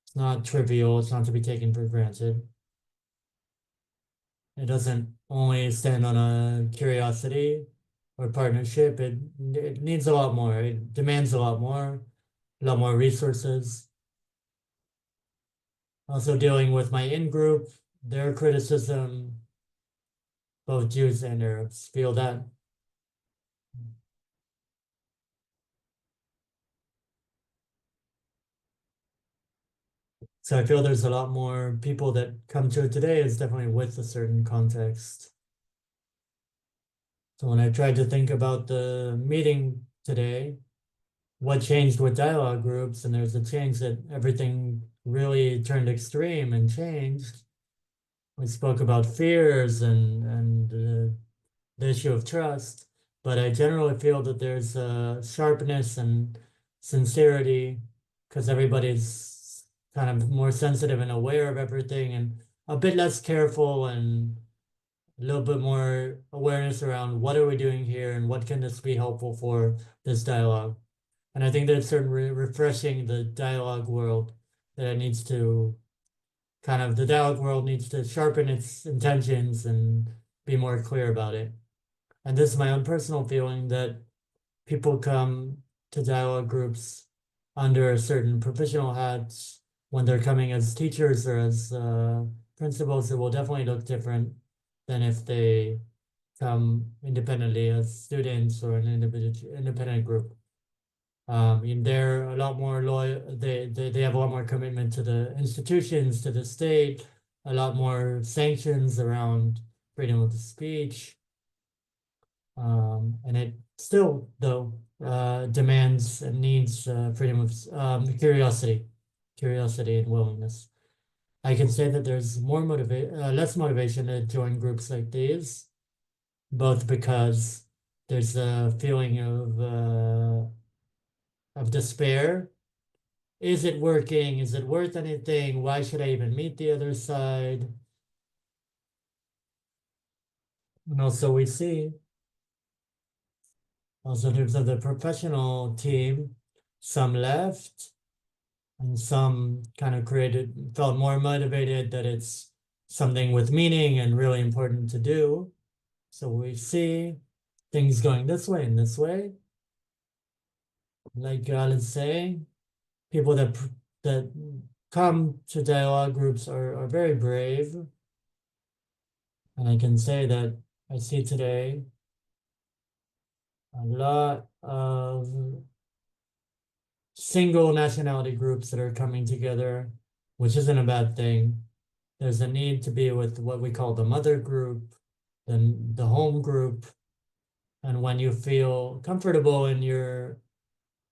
It's not trivial. It's not to be taken for granted. It doesn't only stand on a curiosity or partnership. It needs a lot more. It demands a lot more resources. Also dealing with my in-group, their criticism, both Jews and Arabs feel that. So I feel there's a lot more people that come to it today is definitely with a certain context. So when I tried to think about the meeting today, what changed with dialogue groups, and there's a change that everything really turned extreme and changed. We spoke about fears and the issue of trust, but I generally feel that there's a sharpness and sincerity because everybody's kind of more sensitive and aware of everything and a bit less careful and a little bit more awareness around what are we doing here and what can this be helpful for this dialogue. And I think that's certainly refreshing the dialogue world, that it needs to the dialogue world needs to sharpen its intentions and be more clear about it. And this is my own personal feeling, that people come to dialogue groups under certain professional hats when they're coming as teachers or as principals. It will definitely look different than if they come independently as students or an independent group. They're a lot more loyal. They have a lot more commitment to the institutions, to the state, a lot more sanctions around freedom of speech. And it still, though, demands and needs freedom of curiosity and willingness. I can say that there's less motivation to join groups like these, both because there's a feeling of despair. Is it working? Is it worth anything? Why should I even meet the other side? And also we see, also in terms of the professional team, some left and some kind of felt more motivated that it's something with meaning and really important to do. So we see things going this way and this way. Like God is saying, people that come to dialogue groups are very brave. And I can say that I see today a lot of single nationality groups that are coming together, which isn't a bad thing. There's a need to be with what we call the mother group, then the home group. And when you feel comfortable in your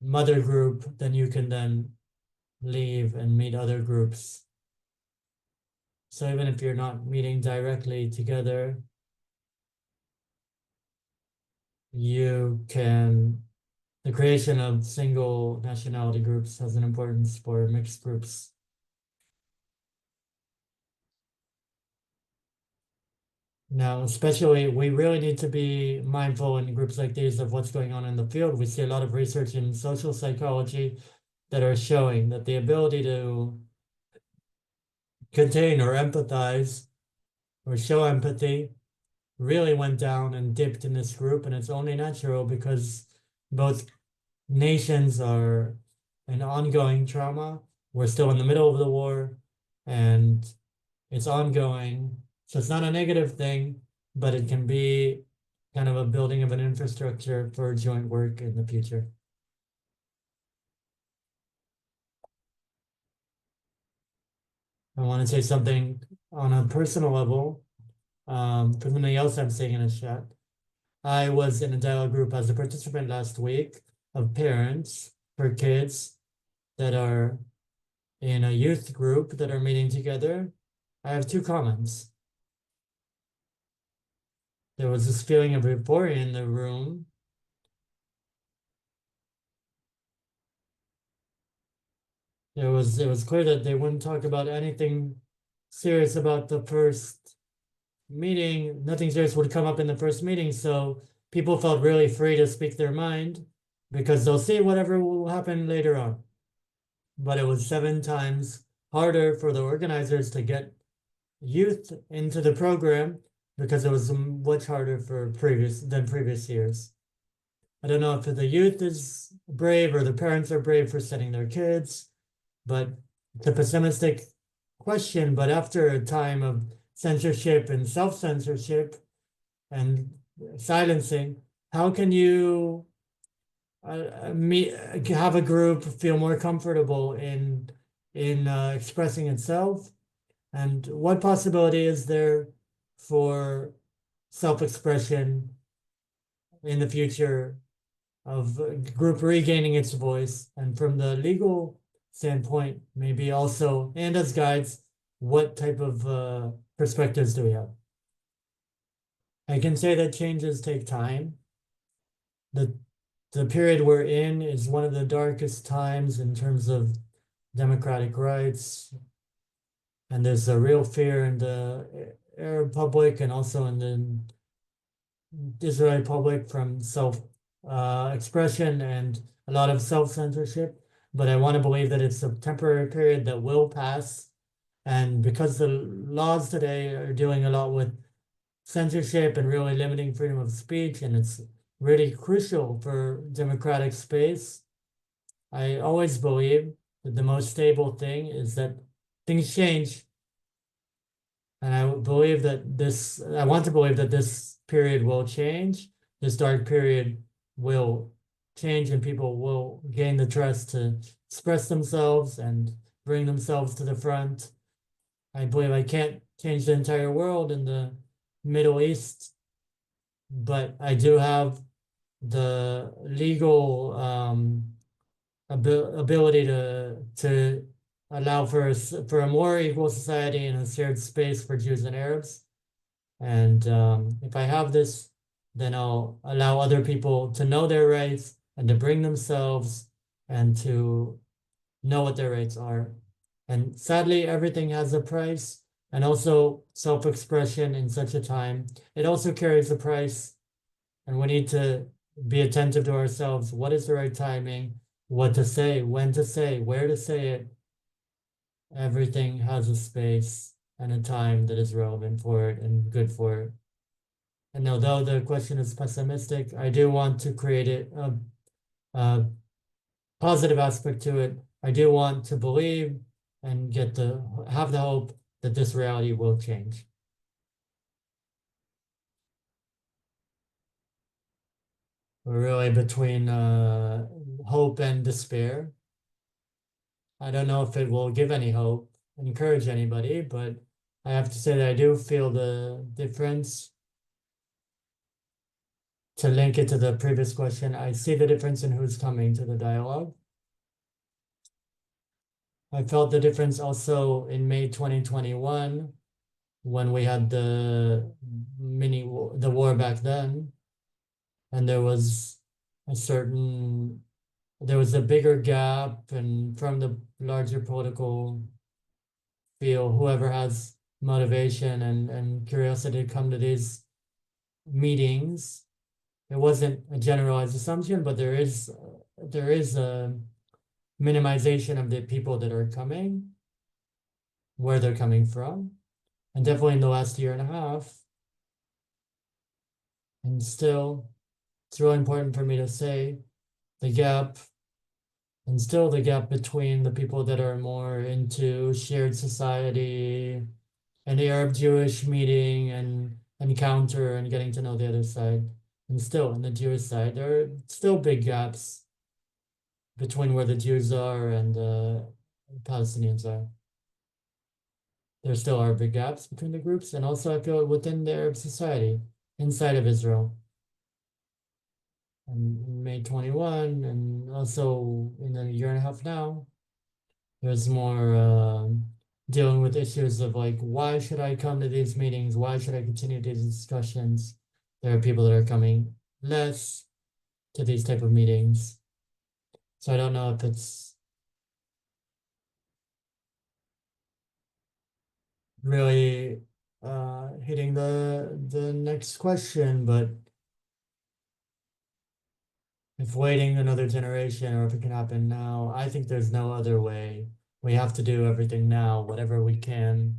mother group, then you can then leave and meet other groups. So even if you're not meeting directly together, the creation of single nationality groups has an importance for mixed groups. Now, especially, we really need to be mindful in groups like these of what's going on in the field. We see a lot of research in social psychology that are showing that the ability to contain or empathize or show empathy really went down and dipped in this group. And it's only natural because both nations are in ongoing trauma. We're still in the middle of the war and it's ongoing. So it's not a negative thing, but it can be kind of a building of an infrastructure for joint work in the future. I want to say something on a personal level, for something else I'm saying in a chat. I was in a dialogue group as a participant last week of parents for kids that are in a youth group that are meeting together. I have two comments. There was this feeling of euphoria in the room. It was clear that they wouldn't talk about anything serious about the first meeting. Nothing serious would come up in the first meeting, so people felt really free to speak their mind because they'll see whatever will happen later on. But it was 7 times harder for the organizers to get youth into the program because it was much harder than previous years. I don't know if the youth is brave or the parents are brave for sending their kids, but it's a pessimistic question. But after a time of censorship and self-censorship and silencing, how can you have a group feel more comfortable in expressing itself? And what possibility is there for self-expression in the future of a group regaining its voice? And from the legal standpoint, maybe also, and as guides, what type of perspectives do we have? I can say that changes take time. The period we're in is one of the darkest times in terms of democratic rights. And there's a real fear Arab public and also in the Israeli public from self expression and a lot of self-censorship. But I want to believe that it's a temporary period that will pass. And because the laws today are dealing a lot with censorship and really limiting freedom of speech, and it's really crucial for democratic space, I always believe that the most stable thing is that things change. And I want to believe that this period will change. This dark period will change and people will gain the trust to express themselves and bring themselves to the front. I believe I can't change the entire world in the Middle East, but I do have the legal ability to allow for a more equal society and a shared space for Jews and Arabs. And if I have this, then I'll allow other people to know their rights and to bring themselves and to know what their rights are. And sadly, everything has a price, and also self-expression in such a time. It also carries a price, and we need to be attentive to ourselves. What is the right timing? What to say, when to say, where to say it. Everything has a space and a time that is relevant for it and good for it. And although the question is pessimistic, I do want to create a positive aspect to it. I do want to believe and have the hope that this reality will change. We're really between hope and despair. I don't know if it will give any hope, encourage anybody, but I have to say that I do feel the difference. To link it to the previous question, I see the difference in who's coming to the dialogue. I felt the difference also in May 2021 when we had the war back then, and there was a bigger gap, and from the larger political field, whoever has motivation and curiosity to come to these meetings, it wasn't a generalized assumption, but there is a minimization of the people that are coming, where they're coming from, and definitely in the last year and a half. And still, it's really important for me to say the gap, and still the gap between the people that are more into shared society and the Arab Jewish meeting and encounter and getting to know the other side. And still, on the Jewish side, there are still big gaps between where the Jews are and the Palestinians are. There still are big gaps between the groups, and also I feel within the Arab society, inside of Israel. And in May 21, and also in a year and a half now, there's more dealing with issues of like, why should I come to these meetings? Why should I continue these discussions? There are people that are coming less to these type of meetings. So I don't know if it's really hitting the next question, but if waiting another generation or if it can happen now, I think there's no other way. We have to do everything now, whatever we can.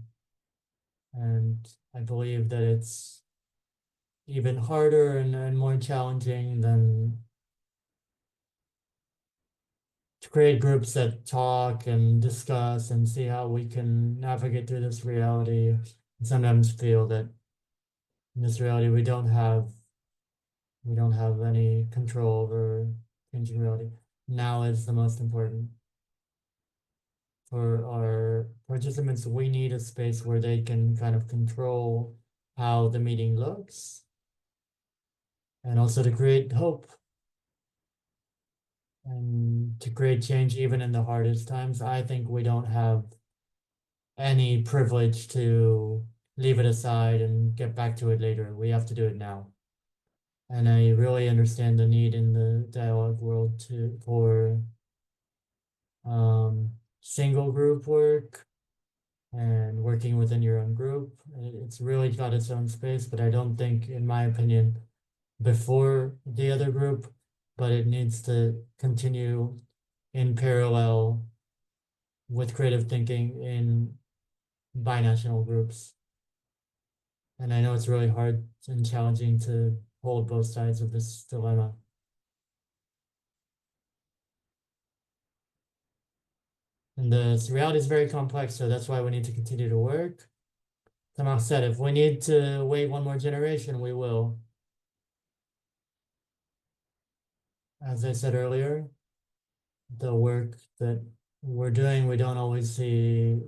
And I believe that it's even harder and more challenging than to create groups that talk and discuss and see how we can navigate through this reality. And sometimes feel that in this reality we don't have any control over changing reality. Now is the most important. For our participants, we need a space where they can kind of control how the meeting looks, and also to create hope and to create change even in the hardest times. I think we don't have any privilege to leave it aside and get back to it later. We have to do it now. And I really understand the need in the dialogue world for single group work, and working within your own group. It's really got its own space, but I don't think, in my opinion, before the other group, but it needs to continue in parallel with creative thinking in binational groups. And I know it's really hard and challenging to hold both sides of this dilemma. And the reality is very complex, so that's why we need to continue to work. Samah said, if we need to wait one more generation, we will. As I said earlier, the work that we're doing, we don't always see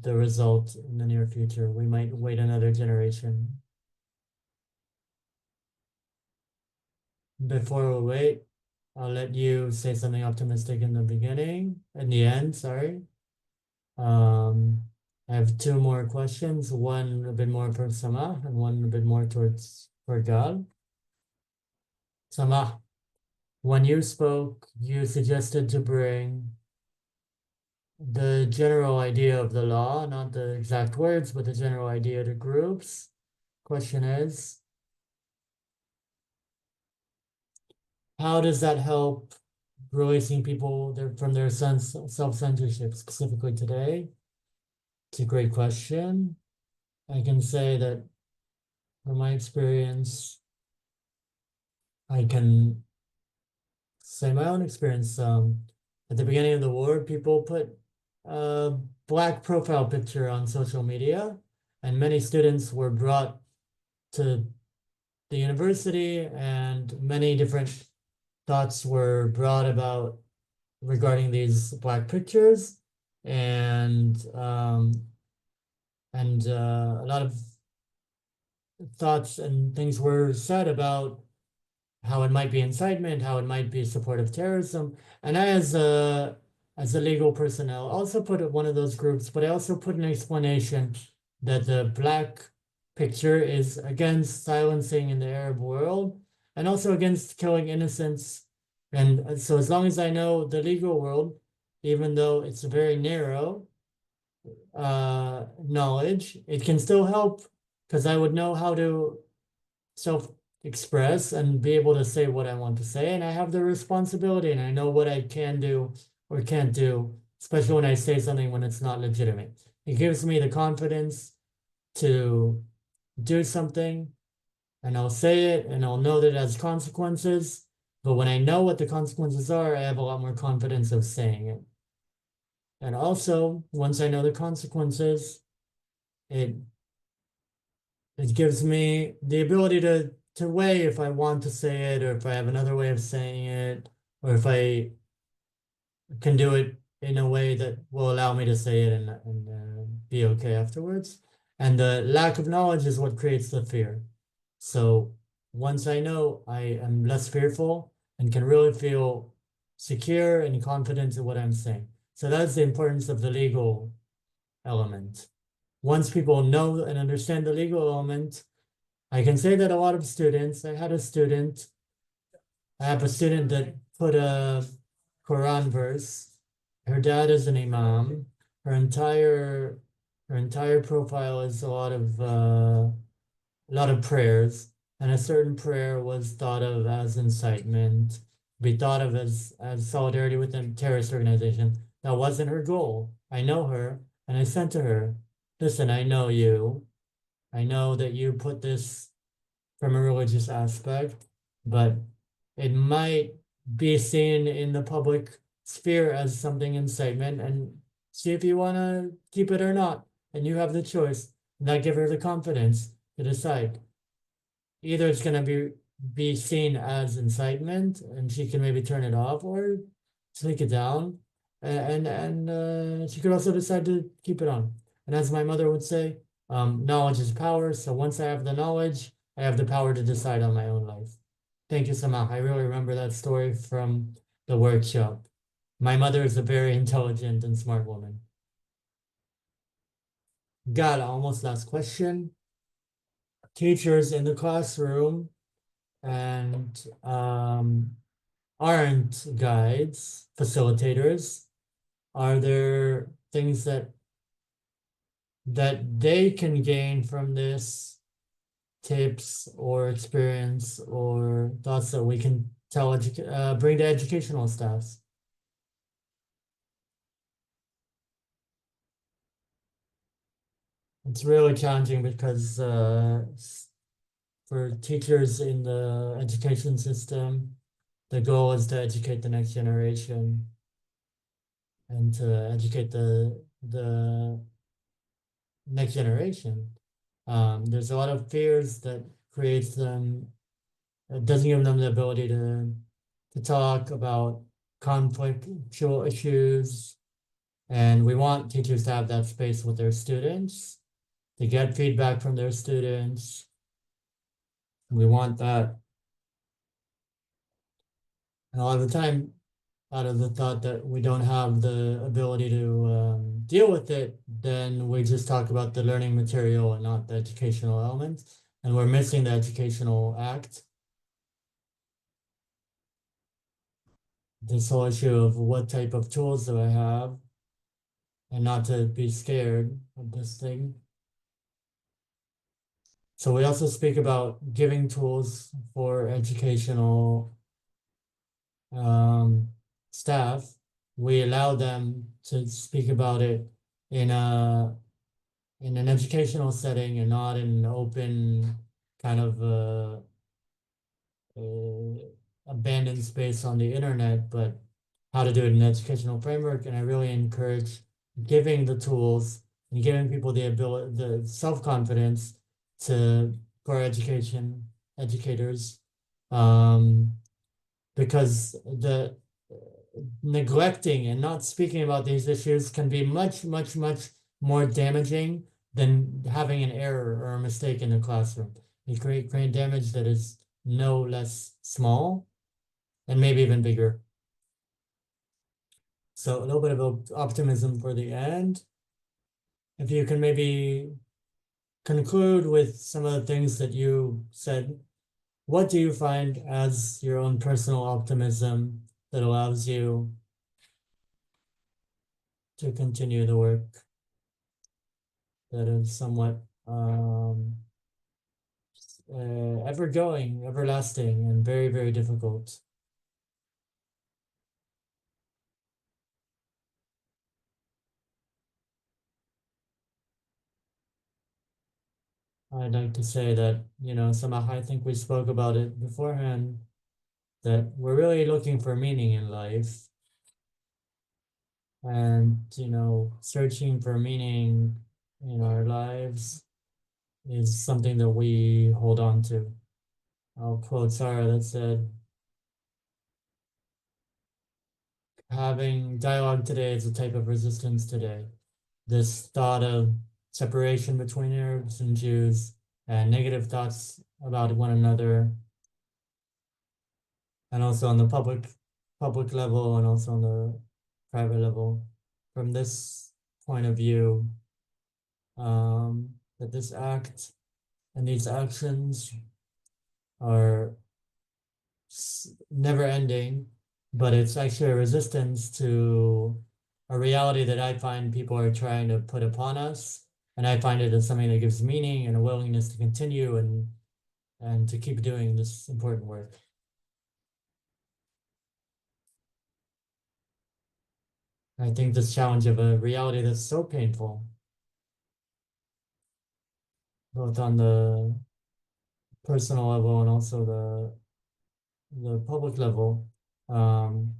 the result in the near future. We might wait another generation. Before we wait, I'll let you say something optimistic in the end, sorry. I have two more questions, one a bit more for Samah and one a bit more for Gal. Samah, when you spoke, you suggested to bring the general idea of the law, not the exact words, but the general idea to groups. Question is, how does that help releasing people from their self-censorship, specifically today? It's a great question. I can say that from my experience, I can say my own experience. At the beginning of the war, people put a black profile picture on social media, and many students were brought to the university, and many different thoughts were brought about regarding these black pictures, and a lot of thoughts and things were said about how it might be incitement, how it might be support of terrorism. And I, as a legal personnel, also put one of those groups, but I also put an explanation that the black picture is against silencing in the Arab world and also against killing innocents. And so as long as I know the legal world, even though it's a very narrow knowledge, it can still help because I would know how to self-express and be able to say what I want to say. And I have the responsibility and I know what I can do or can't do, especially when I say something when it's not legitimate. It gives me the confidence to do something and I'll say it and I'll know that it has consequences. But when I know what the consequences are, I have a lot more confidence of saying it. And also, once I know the consequences, it gives me the ability to weigh if I want to say it or if I have another way of saying it, or if I can do it in a way that will allow me to say it and be okay afterwards. And the lack of knowledge is what creates the fear. So once I know, I am less fearful and can really feel secure and confident in what I'm saying. So that's the importance of the legal element. Once people know and understand the legal element, I can say that a lot of students, I have a student that put a Quran verse. Her dad is an imam. Her entire profile is a lot of prayers, and a certain prayer was thought of as incitement, be thought of as solidarity with a terrorist organization. That wasn't her goal. I know her, and I sent to her, listen, I know you. I know that you put this from a religious aspect, but it might be seen in the public sphere as something incitement, and see if you want to keep it or not. And you have the choice. And that give her the confidence to decide. Either it's going to be seen as incitement and she can maybe turn it off or take it down. And she could also decide to keep it on. And as my mother would say, knowledge is power. So once I have the knowledge, I have the power to decide on my own life. Thank you, Samah. I really remember that story from the workshop. My mother is a very intelligent and smart woman. Got almost last question. Teachers in the classroom and aren't guides, facilitators. Are there things that that they can gain from this, tips or experience or thoughts that we can bring to educational staffs. It's really challenging because for teachers in the education system, the goal is to educate the next generation and to educate the next generation. There's a lot of fears that creates them, it doesn't give them the ability to talk about conflictual issues. And we want teachers to have that space with their students, to get feedback from their students. We want that. And a lot of the time, out of the thought that we don't have the ability to deal with it, then we just talk about the learning material and not the educational elements. And we're missing the educational act. This whole issue of what type of tools do I have, and not to be scared of this thing. So we also speak about giving tools for educational um, staff. We allow them to speak about it in a in an educational setting and not in an open kind of abandoned space on the internet, but how to do it in an educational framework. And I really encourage giving the tools and giving people the ability, the self-confidence to for educators, um, because the neglecting and not speaking about these issues can be much, much, much more damaging than having an error or a mistake in the classroom. It create damage that is no less small and maybe even bigger. So a little bit of optimism for the end. If you can maybe conclude with some of the things that you said, what do you find as your own personal optimism that allows you to continue the work that is somewhat ever going, everlasting, and very, very difficult? I'd like to say that, Samah, I think we spoke about it beforehand, that we're really looking for meaning in life. And, searching for meaning in our lives is something that we hold on to. I'll quote Sarah that said, having dialogue today is a type of resistance today. This thought of separation between Arabs and Jews and negative thoughts about one another, and also on the public level and also on the private level. From this point of view, that this act and these actions are never ending, but it's actually a resistance to a reality that I find people are trying to put upon us. And I find it as something that gives meaning and a willingness to continue and to keep doing this important work. I think this challenge of a reality that's so painful, both on the personal level and also the public level, um,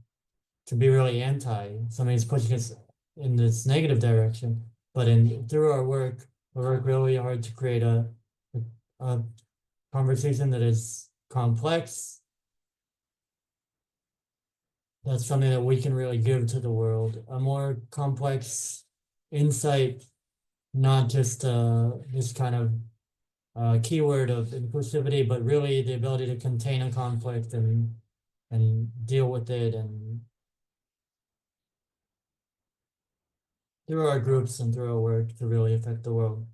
to be really anti. Something's pushing us in this negative direction. But through our work, we work really hard to create a conversation that is complex. That's something that we can really give to the world. A more complex insight, not just this kind of keyword of inclusivity, but really the ability to contain a conflict and deal with it, and through our groups and through our work to really affect the world,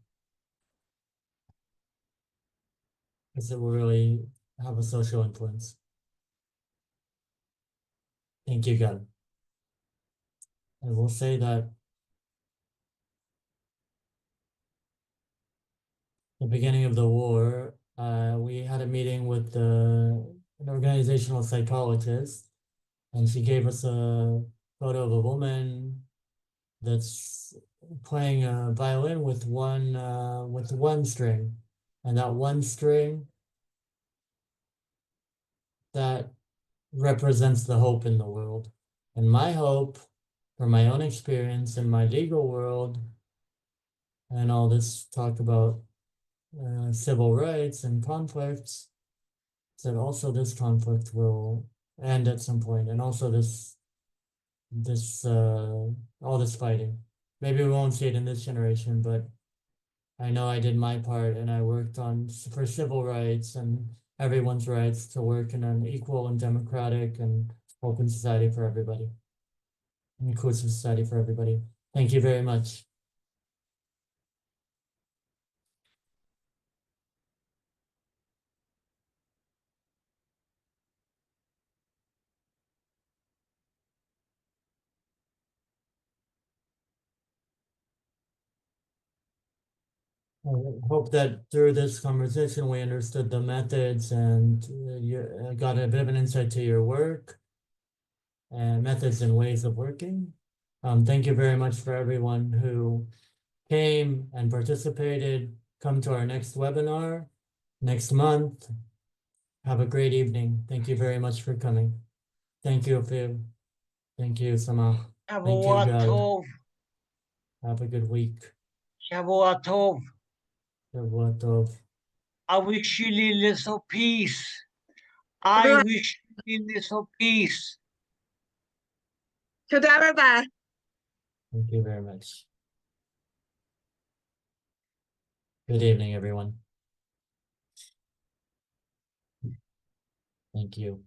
because it will really have a social influence. Thank you, God. I will say that the beginning of the war, we had a meeting with an organizational psychologist, and she gave us a photo of a woman that's playing a violin with one string, and that one string that represents the hope in the world. And my hope, from my own experience in my legal world, and all this talk about civil rights and conflicts, that also this conflict will end at some point, and also this all this fighting. Maybe we won't see it in this generation, but I know I did my part, and I worked on for civil rights and everyone's rights to work in an equal and democratic and open society for everybody, an inclusive society for everybody. Thank you very much. I hope that through this conversation we understood the methods and you got a bit of an insight to your work and methods and ways of working. Thank you very much for everyone who came and participated. Come to our next webinar next month. Have a great evening. Thank you very much for coming. Thank you, Phil. Thank you, Samah. Thank you, Shavua God. Tov. Have a good week. Shavua Tov. Shavua Tov. I wish you little peace. I wish you little peace. תודה רבה. Thank you very much. Good evening, everyone. Thank you.